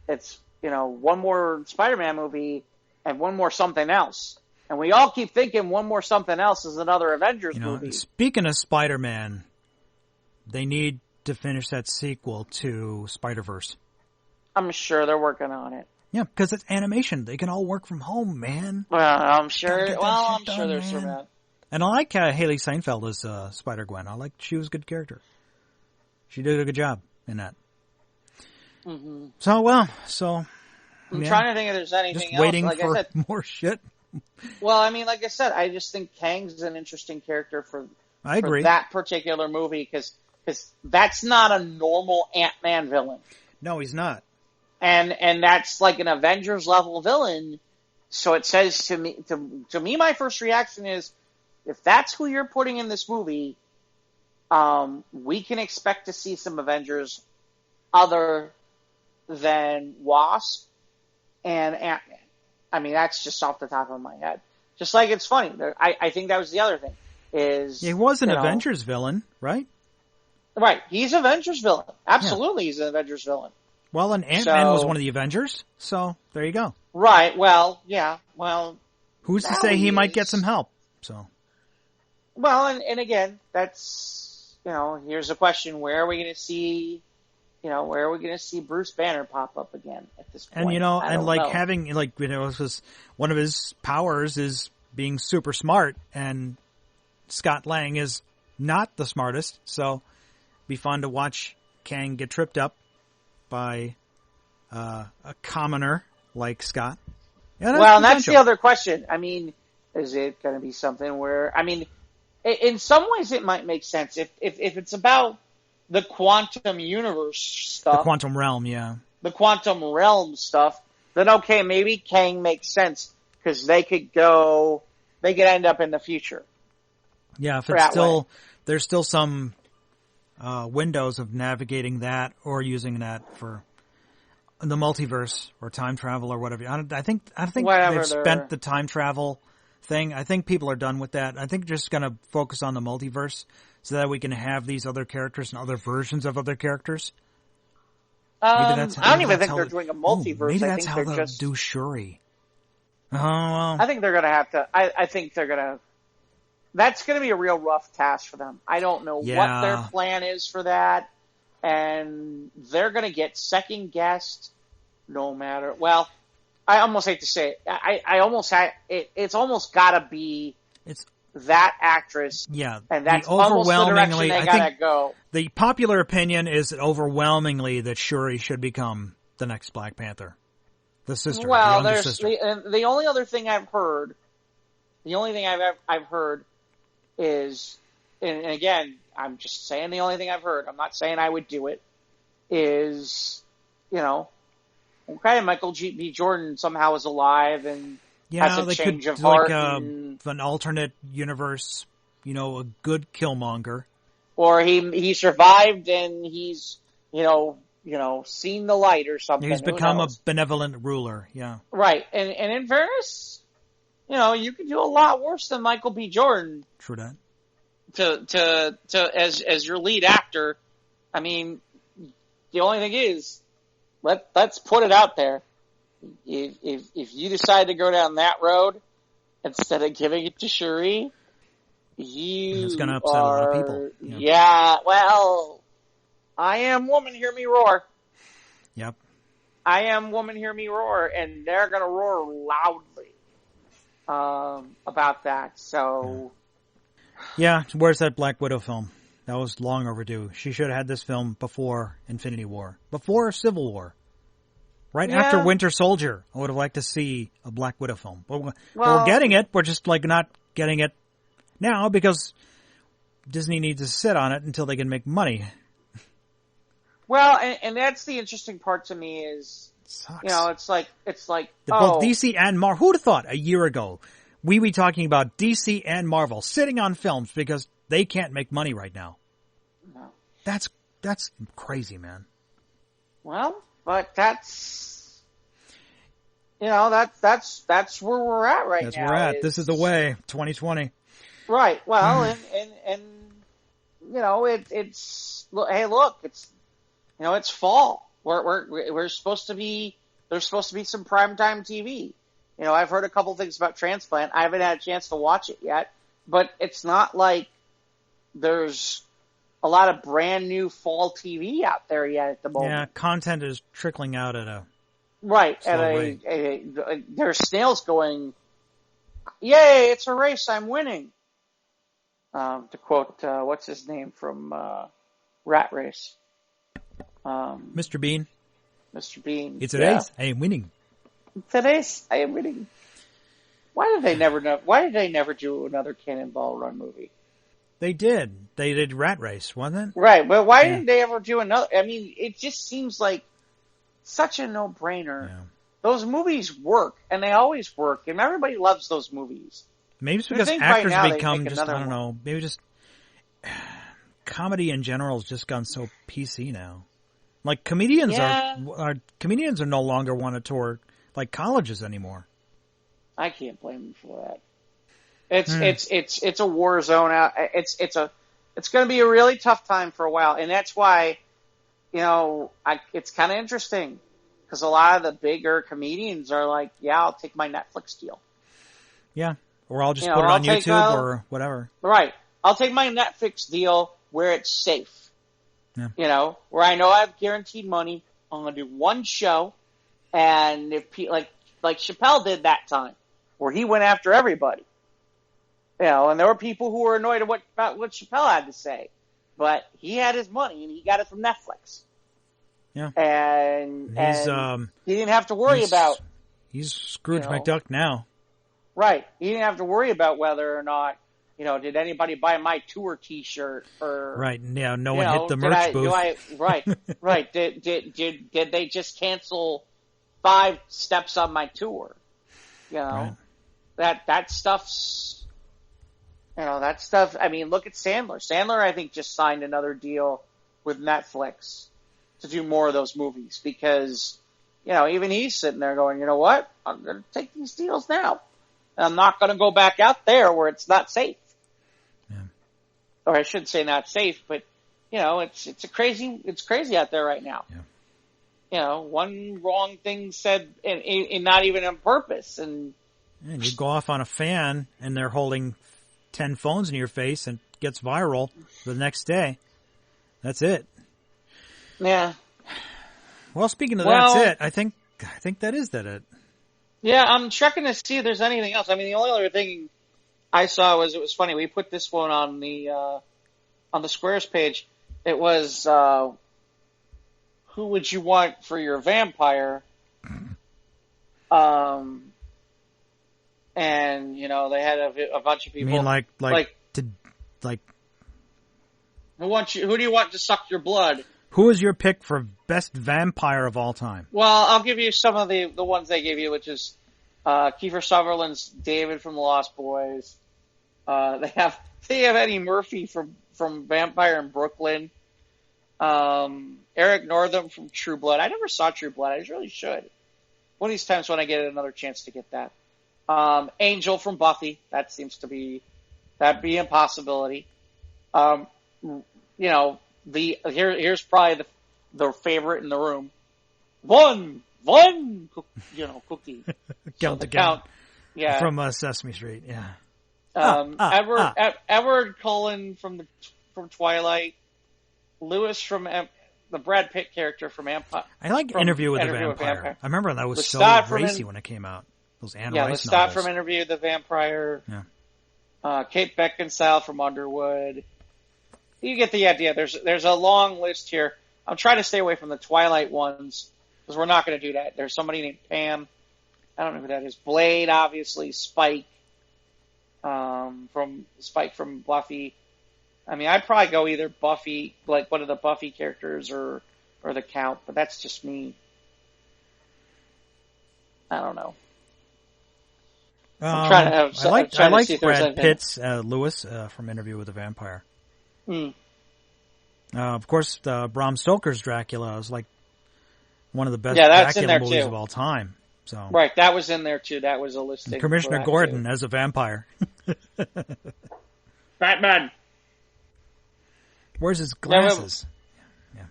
Speaker 2: it's, you know, one more Spider-Man movie and one more something else. And we all keep thinking one more something else is another Avengers movie.
Speaker 1: Speaking of Spider-Man, they need to finish that sequel to Spider-Verse.
Speaker 2: I'm sure they're working on it.
Speaker 1: Yeah, because it's animation. They can all work from home, man.
Speaker 2: Well, I'm sure. There's some that.
Speaker 1: And I like Haley Steinfeld as Spider-Gwen. She was a good character. She did a good job in that.
Speaker 2: Mm-hmm.
Speaker 1: I'm
Speaker 2: trying to think if there's anything
Speaker 1: just waiting
Speaker 2: else.
Speaker 1: for more shit.
Speaker 2: Well, I mean, like I said, I just think Kang's an interesting character for that particular movie because that's not a normal Ant-Man villain.
Speaker 1: No, he's not.
Speaker 2: And that's like an Avengers level villain. So it says to me, my first reaction is, if that's who you're putting in this movie, we can expect to see some Avengers other than Wasp and Ant-Man. I mean, that's just off the top of my head. Just like it's funny. I think that was the other thing. He
Speaker 1: was an Avengers villain, right?
Speaker 2: Right. He's an Avengers villain. Absolutely, He's an Avengers villain.
Speaker 1: Well, and Ant-Man was one of the Avengers, so there you go.
Speaker 2: Right. Well, yeah. Well,
Speaker 1: who's to say he might get some help? So.
Speaker 2: Well, and again, that's, here's a question: where are we going to see? Where are we going to see Bruce Banner pop up again at this point?
Speaker 1: And having it was one of his powers is being super smart, and Scott Lang is not the smartest, so it'd be fun to watch Kang get tripped up by a commoner like Scott. Yeah,
Speaker 2: and that's the other question. I mean, is it going to be something where, in some ways it might make sense if it's about the quantum universe stuff.
Speaker 1: The quantum realm, yeah.
Speaker 2: The quantum realm stuff, then okay, maybe Kang makes sense because they could end up in the future.
Speaker 1: Yeah, if it's still, there's still some windows of navigating that or using that for the multiverse or time travel or whatever. I think they've spent the time travel thing. I think people are done with that. I think they're just going to focus on the multiverse so that we can have these other characters and other versions of other characters.
Speaker 2: I don't even think they're doing a multiverse.
Speaker 1: Maybe that's how they'll do Shuri. Oh, well.
Speaker 2: I think they're going to have to. I think they're going to. that's going to be a real rough task for them. I don't know what their plan is for that, and they're going to get second guessed no matter. Well, I almost hate to say it. I almost it's almost got to be that actress.
Speaker 1: Yeah,
Speaker 2: and that's almost the direction they gotta go.
Speaker 1: The popular opinion is overwhelmingly that Shuri should become the next Black Panther, the sister.
Speaker 2: Well,
Speaker 1: the younger sister.
Speaker 2: The only other thing I've heard. The only thing I've heard is, and again, I'm just saying the only thing I've heard. I'm not saying I would do it. Is, okay, Michael B. Jordan somehow is alive and has a change of heart.
Speaker 1: An alternate universe, a good Killmonger.
Speaker 2: Or he survived and he's, seen the light or something.
Speaker 1: He's become a benevolent ruler, yeah.
Speaker 2: Right. And in fairness, you could do a lot worse than Michael B. Jordan.
Speaker 1: True that.
Speaker 2: As your lead actor. I mean, the only thing is, let's put it out there. If you decide to go down that road instead of giving it to Shuri, it's
Speaker 1: going to upset a lot of people.
Speaker 2: Yeah, well, I am woman, hear me roar.
Speaker 1: Yep.
Speaker 2: I am woman, hear me roar, and they're going to roar loudly about that. So,
Speaker 1: yeah, where's that Black Widow film? That was long overdue. She should have had this film before Infinity War, before Civil War. Right after Winter Soldier, I would have liked to see a Black Widow film. But we're getting it. We're just not getting it now because Disney needs to sit on it until they can make money.
Speaker 2: Well, and that's the interesting part to me is,
Speaker 1: sucks.
Speaker 2: It's like
Speaker 1: both DC and Marvel. Who'd have thought a year ago we be talking about DC and Marvel sitting on films because they can't make money right now?
Speaker 2: No.
Speaker 1: That's crazy, man.
Speaker 2: Well, but that's that's where we're at right now.
Speaker 1: That's where we're at. This is the way. 2020.
Speaker 2: Right. Well, and hey, look, it's fall. We're supposed to be. There's supposed to be some primetime TV. I've heard a couple things about Transplant. I haven't had a chance to watch it yet, but it's not like there's a lot of brand new fall TV out there yet at the moment.
Speaker 1: Yeah, content is trickling out at a
Speaker 2: right. There's snails going, "Yay! It's a race. I'm winning." To quote, what's his name from Rat Race?
Speaker 1: Mr. Bean.
Speaker 2: Mr. Bean.
Speaker 1: It's a race. I am winning.
Speaker 2: It's a race. I am winning. Why did they never do another Cannonball Run movie?
Speaker 1: They did. They did Rat Race, wasn't it?
Speaker 2: Right, but why didn't they ever do another? I mean, it just seems like such a no-brainer. Yeah. Those movies work, and they always work, and everybody loves those movies.
Speaker 1: Maybe it's because actors become just, I don't know, maybe just comedy in general has just gone so PC now. Like comedians are no longer want to tour like colleges anymore.
Speaker 2: I can't blame them for that. It's a war zone out. It's going to be a really tough time for a while, and that's why, it's kind of interesting because a lot of the bigger comedians are like, "Yeah, I'll take my Netflix deal."
Speaker 1: Yeah, or I'll just put it on YouTube or whatever.
Speaker 2: Right, I'll take my Netflix deal where it's safe.
Speaker 1: Yeah.
Speaker 2: Where I know I have guaranteed money. I'm going to do one show, and if like Chappelle did that time, where he went after everybody. And there were people who were annoyed about what Chappelle had to say, but he had his money and he got it from Netflix.
Speaker 1: Yeah,
Speaker 2: and he didn't have to worry about.
Speaker 1: He's Scrooge McDuck now.
Speaker 2: Right, he didn't have to worry about whether or not did anybody buy my tour T-shirt or
Speaker 1: right? Yeah, no one hit the merch booth.
Speaker 2: Right. Did they just cancel 5 steps on my tour?
Speaker 1: Right.
Speaker 2: That stuff's. That stuff, I mean, look at Sandler. Sandler, I think, just signed another deal with Netflix to do more of those movies because, even he's sitting there going, you know what? I'm going to take these deals now. And I'm not going to go back out there where it's not safe.
Speaker 1: Yeah.
Speaker 2: Or I shouldn't say not safe, but, it's crazy out there right now.
Speaker 1: Yeah.
Speaker 2: One wrong thing said and not even on purpose. And
Speaker 1: you go off on a fan and they're holding 10 phones in your face and gets viral the next day. That's it.
Speaker 2: Yeah.
Speaker 1: Well, speaking of that's it, I think that is it.
Speaker 2: Yeah, I'm checking to see if there's anything else. I mean, the only other thing I saw was, it was funny. We put this one on the Squares page. It was, who would you want for your vampire? And, you know, they had a bunch of people.
Speaker 1: You mean
Speaker 2: who do you want to suck your blood?
Speaker 1: Who is your pick for best vampire of all time?
Speaker 2: Well, I'll give you some of the ones they gave you, which is Kiefer Sutherland's David from The Lost Boys. They have Eddie Murphy from Vampire in Brooklyn. Eric Northam from True Blood. I never saw True Blood. I really should. One of these times when I get another chance to get that. Angel from Buffy. That seems to be, that'd be a possibility. You know, here's probably the favorite in the room. One, cookie.
Speaker 1: Count the count.
Speaker 2: Yeah.
Speaker 1: From Sesame Street, yeah.
Speaker 2: Edward Cullen from Twilight. Lewis from the Brad Pitt character from Empire.
Speaker 1: I like Interview with the Vampire. I remember that was so racy when it came out. Those Anne Rice
Speaker 2: Lestat
Speaker 1: novels.
Speaker 2: from Interview with the Vampire.
Speaker 1: Yeah.
Speaker 2: Kate Beckinsale from Underwood. You get the idea. There's a long list here. I'm trying to stay away from the Twilight ones because we're not going to do that. There's somebody named Pam. I don't know who that is. Blade, obviously. Spike. From Buffy. I mean, I'd probably go either Buffy, like one of the Buffy characters, or the Count, but that's just me. I don't know. I'm trying to have.
Speaker 1: I like Brad Pitt's Lewis from Interview with the Vampire. Of course, Bram Stoker's Dracula is like one of the best Dracula movies of all time. So
Speaker 2: right, that was in there too. That was a listing.
Speaker 1: Commissioner Gordon as a vampire.
Speaker 2: Batman.
Speaker 1: Where's his glasses?
Speaker 2: Yeah.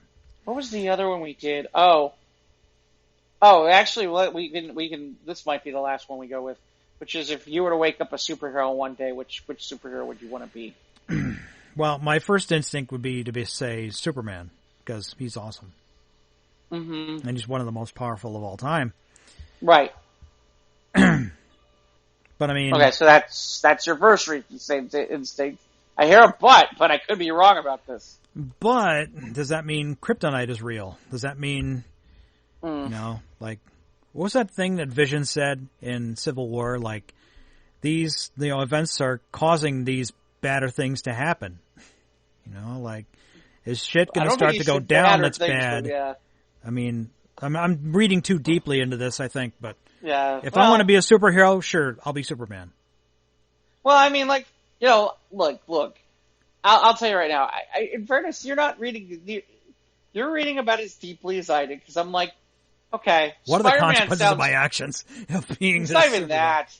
Speaker 2: What was the other one we did? Oh, actually, we can. This might be the last one we go with, which is if you were to wake up a superhero one day, which superhero would you want to be?
Speaker 1: Well, my first instinct would be to say Superman because he's awesome, and he's one of the most powerful of all time.
Speaker 2: Right.
Speaker 1: But I mean,
Speaker 2: okay, so that's your first instinct. I hear a but I could be wrong about this.
Speaker 1: But does that mean kryptonite is real? Does that mean, you know, like, what was that thing that Vision said in Civil War? Like, these, you know, events are causing these badder things to happen. You know, like, is shit going to start to go down that's bad?
Speaker 2: But yeah.
Speaker 1: I mean, I'm reading too deeply into this, I think, but
Speaker 2: yeah.
Speaker 1: If I want to be a superhero, sure, I'll be Superman.
Speaker 2: Well, I mean, like, you know, look. I'll tell you right now. In fairness, you're not reading. You're reading about as deeply as I did because I'm like, okay.
Speaker 1: What are the consequences of my actions of being?
Speaker 2: It's not even that.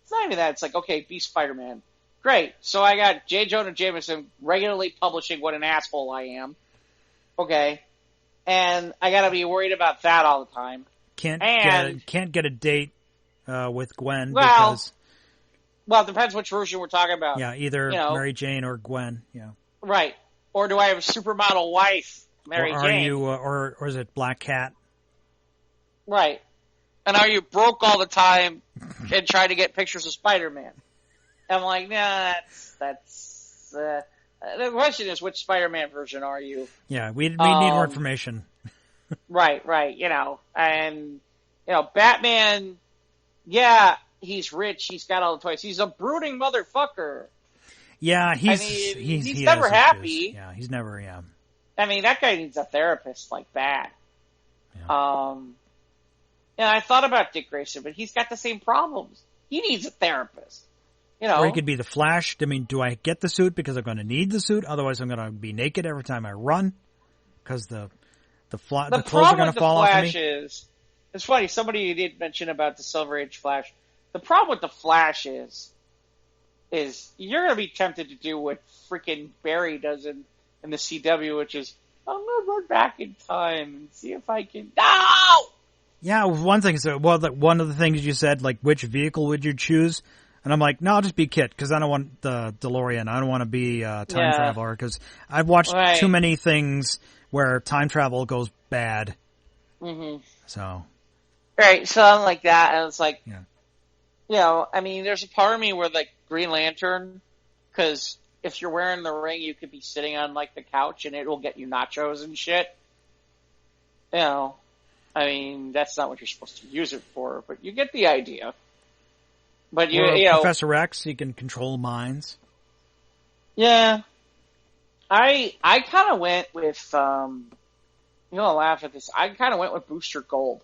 Speaker 2: It's not even that. It's like, okay, be Spider-Man. Great. So I got J. Jonah Jameson regularly publishing what an asshole I am. Okay, and I got to be worried about that all the time.
Speaker 1: Can't get a date with Gwen because.
Speaker 2: Well, it depends which version we're talking about.
Speaker 1: Yeah, either Mary Jane or Gwen. Yeah.
Speaker 2: Right. Or do I have a supermodel wife, Mary Jane?
Speaker 1: Or is it Black Cat?
Speaker 2: Right. And are you broke all the time and trying to get pictures of Spider-Man? I'm like, nah, that's. The question is, which Spider-Man version are you?
Speaker 1: Yeah, we need more information.
Speaker 2: Right. You know, and Batman. Yeah. He's rich. He's got all the toys. He's a brooding motherfucker.
Speaker 1: Yeah, he's
Speaker 2: never happy.
Speaker 1: Yeah, he's never. Yeah.
Speaker 2: I mean, that guy needs a therapist like that. Yeah. And I thought about Dick Grayson, but he's got the same problems. He needs a therapist. You know.
Speaker 1: Or he could be the Flash. I mean, do I get the suit because I'm going to need the suit? Otherwise, I'm going to be naked every time I run because the clothes are going to fall off of me.
Speaker 2: It's funny. Somebody did mention about the Silver Age Flash. The problem with the Flash is you're going to be tempted to do what freaking Barry does in the CW, which is, I'm going to run back in time and see if I can. No!
Speaker 1: Yeah, one thing is, one of the things you said, like, which vehicle would you choose? And I'm like, no, I'll just be Kit because I don't want the DeLorean. I don't want to be a time traveler because I've watched too many things where time travel goes bad.
Speaker 2: Mm-hmm.
Speaker 1: So.
Speaker 2: Right, so I'm like that, and it's like, I mean, there's a part of me where, like, Green Lantern, because if you're wearing the ring, you could be sitting on, like, the couch, and it will get you nachos and shit. I mean, that's not what you're supposed to use it for, but you get the idea. But you know,
Speaker 1: Professor X, he can control minds.
Speaker 2: Yeah. I kind of went with, you're gonna laugh at this, I kind of went with Booster Gold.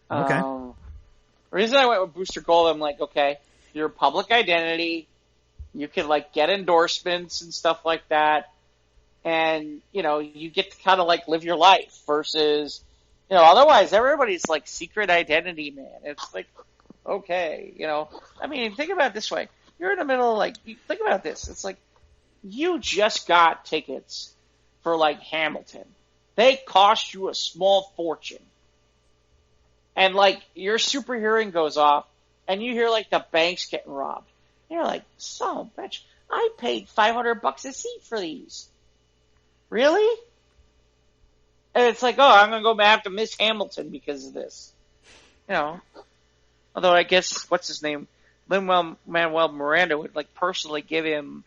Speaker 1: Okay.
Speaker 2: The reason I went with Booster Gold, I'm like, okay, you're a public identity, you can, like, get endorsements and stuff like that, and, you get to kind of, like, live your life versus, otherwise everybody's, like, secret identity, man. It's like, okay, I mean, think about it this way. You're in the middle, like, think about this. It's like, you just got tickets for, like, Hamilton. They cost you a small fortune. And, like, your super hearing goes off, and you hear, like, the bank's getting robbed. And you're like, son of a bitch, I paid $500 a seat for these. Really? And it's like, oh, I'm going to go have to miss Hamilton because of this. Although I guess, what's his name? Lin-Manuel Miranda would, like, personally give him,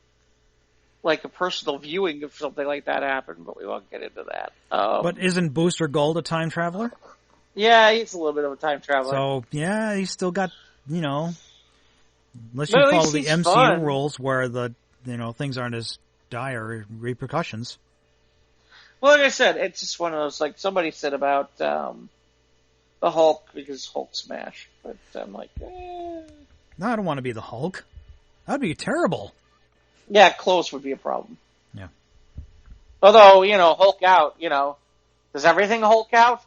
Speaker 2: like, a personal viewing if something like that happened, but we won't get into that.
Speaker 1: But isn't Booster Gold a time traveler?
Speaker 2: Yeah, he's a little bit of a time traveler.
Speaker 1: So, yeah, he's still got, unless you follow the MCU rules where the, things aren't as dire repercussions.
Speaker 2: Well, like I said, it's just one of those, like, somebody said about, the Hulk because Hulk smash, but I'm like,
Speaker 1: No, I don't want to be the Hulk. That'd be terrible.
Speaker 2: Yeah, clothes would be a problem.
Speaker 1: Yeah.
Speaker 2: Although, Hulk out, does everything Hulk out?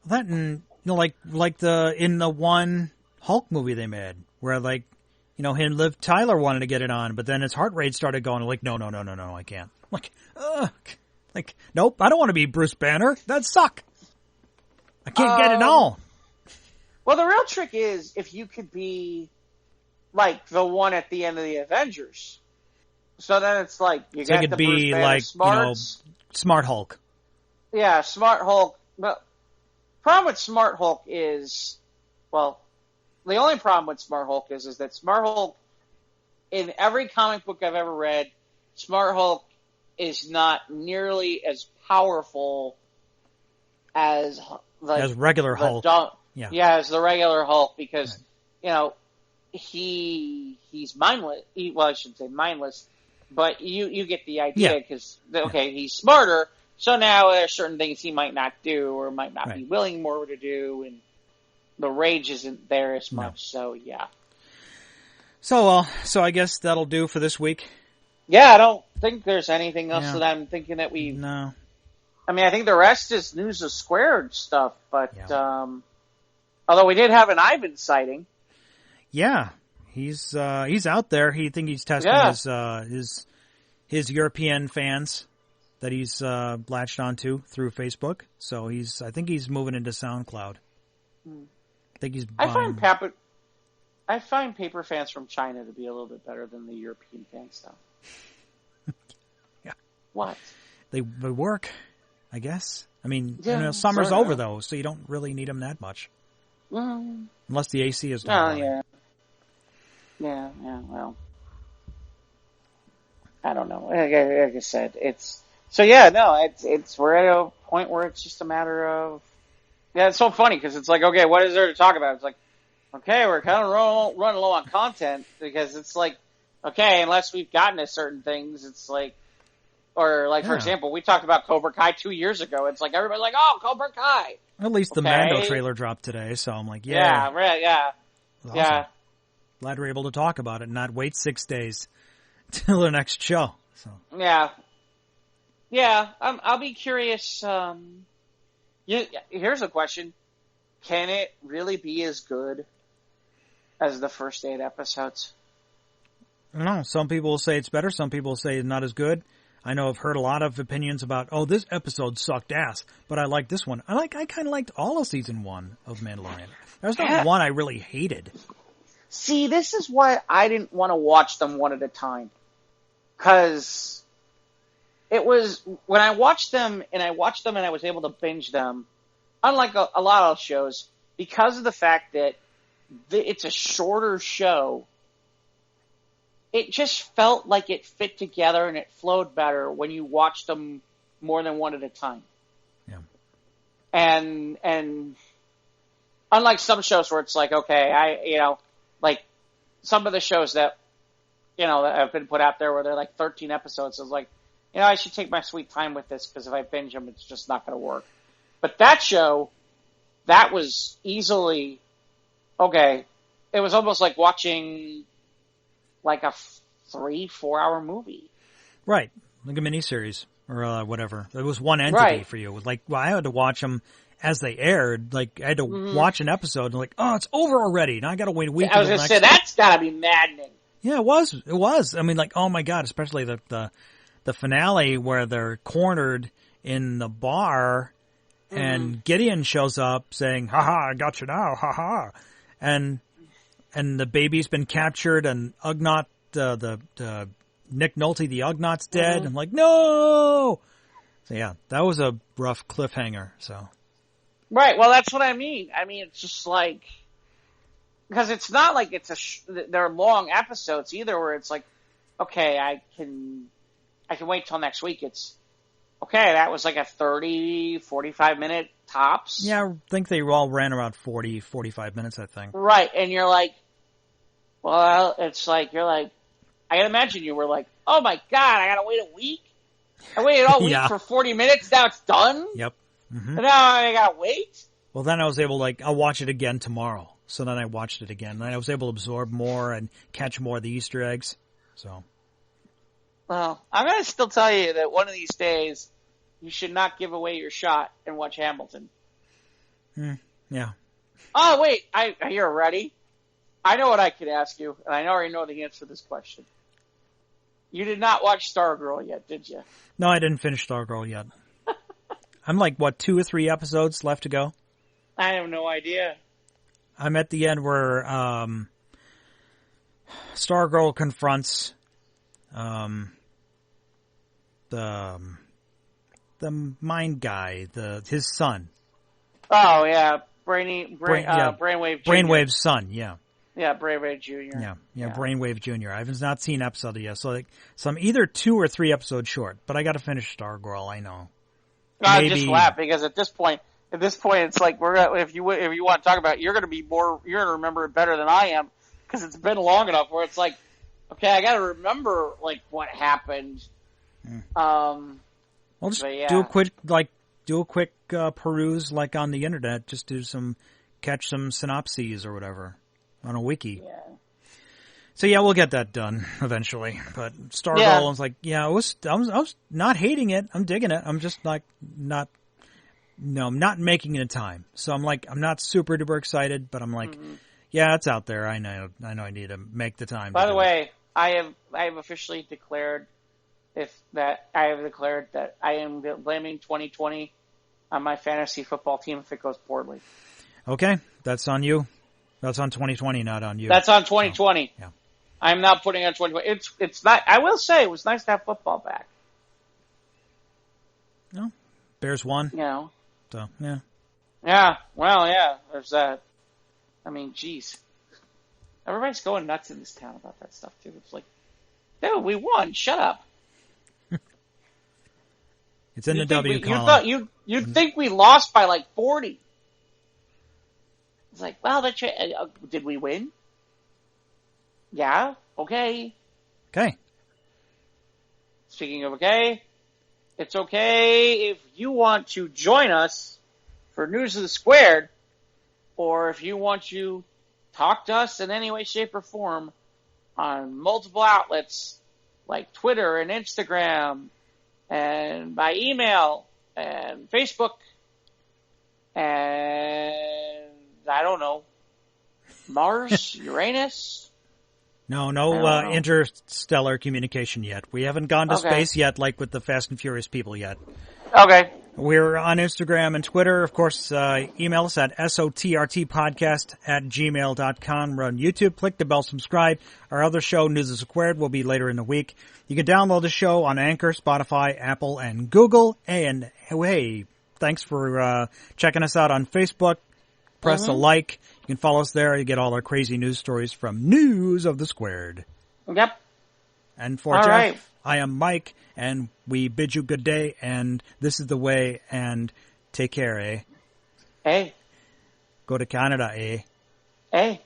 Speaker 1: That and like in the one Hulk movie they made, where like, him Liv Tyler wanted to get it on, but then his heart rate started going like, no, I can't. Like, ugh. Like, nope, I don't want to be Bruce Banner. That'd suck. I can't get it all.
Speaker 2: Well, the real trick is if you could be like the one at the end of the Avengers. So then it's like you
Speaker 1: so
Speaker 2: got
Speaker 1: it could
Speaker 2: the
Speaker 1: be
Speaker 2: Bruce Banner
Speaker 1: like
Speaker 2: smarts.
Speaker 1: Smart Hulk.
Speaker 2: Yeah, Smart Hulk. But problem with Smart Hulk is, well, the only problem with Smart Hulk is that Smart Hulk, in every comic book I've ever read, Smart Hulk is not nearly as powerful as
Speaker 1: regular Hulk.
Speaker 2: As the regular Hulk, because he's mindless. Well, I shouldn't say mindless, but you get the idea because he's smarter. So now there are certain things he might not do or might not be willing more to do, and the rage isn't there as much. So yeah.
Speaker 1: So I guess that'll do for this week.
Speaker 2: Yeah, I don't think there's anything else that I'm thinking that we.
Speaker 1: No.
Speaker 2: I mean, I think the rest is News of Squared stuff, but although we did have an Ivan sighting.
Speaker 1: Yeah, he's out there. He's testing his European fans that he's latched onto through Facebook. So I think he's moving into SoundCloud. I think he's.
Speaker 2: I find paper fans from China to be a little bit better than the European fans, though.
Speaker 1: Yeah.
Speaker 2: What?
Speaker 1: They work, I guess. I mean, summer's over though, so you don't really need them that much. Unless the AC is down.
Speaker 2: Yeah, well. I don't know. Like I said, it's we're at a point where it's just a matter of, it's so funny because it's like, okay, what is there to talk about? It's like, okay, we're kind of running low on content because it's like, okay, unless we've gotten to certain things, it's like, or like, for example, we talked about Cobra Kai 2 years ago. It's like, everybody's like, oh, Cobra Kai.
Speaker 1: At least the Mando trailer dropped today, so I'm like,
Speaker 2: yeah.
Speaker 1: Awesome. Yeah. Glad we're able to talk about it and not wait 6 days till the next show. So.
Speaker 2: Yeah. I'll be curious. Here's a question. Can it really be as good as the first 8 episodes?
Speaker 1: I don't know. Some people will say it's better. Some people will say it's not as good. I know I've heard a lot of opinions about, oh, this episode sucked ass, but I like this one. I kind of liked all of season 1 of Mandalorian. There's not one I really hated.
Speaker 2: See, this is why I didn't want to watch them one at a time. Because it was, when I watched them and I was able to binge them, unlike a lot of shows, because of the fact that it's a shorter show, it just felt like it fit together and it flowed better when you watched them more than one at a time.
Speaker 1: Yeah.
Speaker 2: And unlike some shows where it's like, okay, like some of the shows that, that have been put out there where they're like 13 episodes, it's like, I should take my sweet time with this because if I binge them, it's just not going to work. But that show, that was easily, okay, it was almost like watching like a 3-4 hour movie.
Speaker 1: Right. Like a miniseries or whatever. It was one entity for you. It was like, well, I had to watch them as they aired. Like, I had to watch an episode and like, oh, it's over already. Now I got to wait a week.
Speaker 2: I was going to say, that's got to be maddening.
Speaker 1: Yeah, it was. It was. I mean, like, oh my God, especially the finale where they're cornered in the bar and Gideon shows up saying, haha, I got you now, haha. And the baby's been captured and Ugnaught, the Nick Nolte, the Ugnaught's dead. I'm like, no! So yeah, that was a rough cliffhanger, so.
Speaker 2: Right, well that's what I mean. I mean, it's just like, because it's not like they're long episodes either where it's like, okay, I can wait till next week. It's, okay, that was like a 30, 45 minute tops.
Speaker 1: Yeah, I think they all ran around 40, 45 minutes, I think.
Speaker 2: Right, and you're like, well, it's like, you're like, I can imagine you were like, oh my God, I gotta wait a week? I waited all week for 40 minutes, now it's done?
Speaker 1: Yep. Mm-hmm.
Speaker 2: And now I gotta wait?
Speaker 1: Well, then I was able to, I'll watch it again tomorrow. So then I watched it again. Then I was able to absorb more and catch more of the Easter eggs. So.
Speaker 2: Well, I'm going to still tell you that one of these days, you should not give away your shot and watch Hamilton.
Speaker 1: Yeah.
Speaker 2: Oh, wait. You're ready? I know what I could ask you, and I already know the answer to this question. You did not watch Stargirl yet, did you?
Speaker 1: No, I didn't finish Stargirl yet. I'm like, 2 or 3 episodes left to go?
Speaker 2: I have no idea.
Speaker 1: I'm at the end where Stargirl confronts the mind guy, his son.
Speaker 2: Oh yeah, Brainwave Jr.
Speaker 1: Brainwave's son, yeah.
Speaker 2: Yeah, Brainwave Jr.
Speaker 1: Yeah, Brainwave Jr. I have not seen episode yet, so I'm either 2 or 3 episodes short. But I got to finish Stargirl. I know.
Speaker 2: I just laugh because at this point, it's like if you want to talk about it, you're going to remember it better than I am because it's been long enough where it's like, okay, I got to remember like what happened.
Speaker 1: I'll just do a quick peruse like on the internet, just catch some synopses or whatever on a wiki.
Speaker 2: Yeah.
Speaker 1: So yeah, we'll get that done eventually. But Stargirl, I was like, I was not hating it. I'm digging it. I'm just like I'm not making it a time. So I'm like, I'm not super duper excited, but I'm like, yeah, it's out there. I know I need to make the time.
Speaker 2: By the way, I have officially declared that I am blaming 2020 on my fantasy football team if it goes poorly.
Speaker 1: Okay, that's on you. That's on 2020, not on you.
Speaker 2: That's on 2020.
Speaker 1: So, yeah.
Speaker 2: I'm not putting on 2020. It's not. I will say it was nice to have football back.
Speaker 1: No, Bears won.
Speaker 2: So
Speaker 1: yeah.
Speaker 2: Yeah. Well, yeah. There's that. I mean, geez, everybody's going nuts in this town about that stuff too. It's like, dude, we won. Shut up.
Speaker 1: It's in the W column.
Speaker 2: You'd think we lost by like 40. It's like, well, did we win? Yeah. Okay.
Speaker 1: Okay.
Speaker 2: Speaking of okay, it's okay if you want to join us for News of the Squared, or if you want to talk to us in any way, shape, or form on multiple outlets like Twitter and Instagram, and by email, and Facebook, and I don't know, Mars, Uranus,
Speaker 1: No,
Speaker 2: I don't know.
Speaker 1: interstellar communication yet. We haven't gone to
Speaker 2: Okay.
Speaker 1: space yet, like with the Fast and Furious people yet.
Speaker 2: Okay.
Speaker 1: We're on Instagram and Twitter. Of course, email us at sotrtpodcast@gmail.com. We're on YouTube. Click the bell, subscribe. Our other show, News is Squared, will be later in the week. You can download the show on Anchor, Spotify, Apple, and Google. And hey, thanks for checking us out on Facebook. Press a like. You can follow us there. You get all our crazy news stories from News of the Squared.
Speaker 2: Yep.
Speaker 1: And for
Speaker 2: All
Speaker 1: Jeff,
Speaker 2: right.
Speaker 1: I am Mike, and we bid you good day, and this is the way, and take care, eh?
Speaker 2: Hey.
Speaker 1: Go to Canada, eh?
Speaker 2: Hey.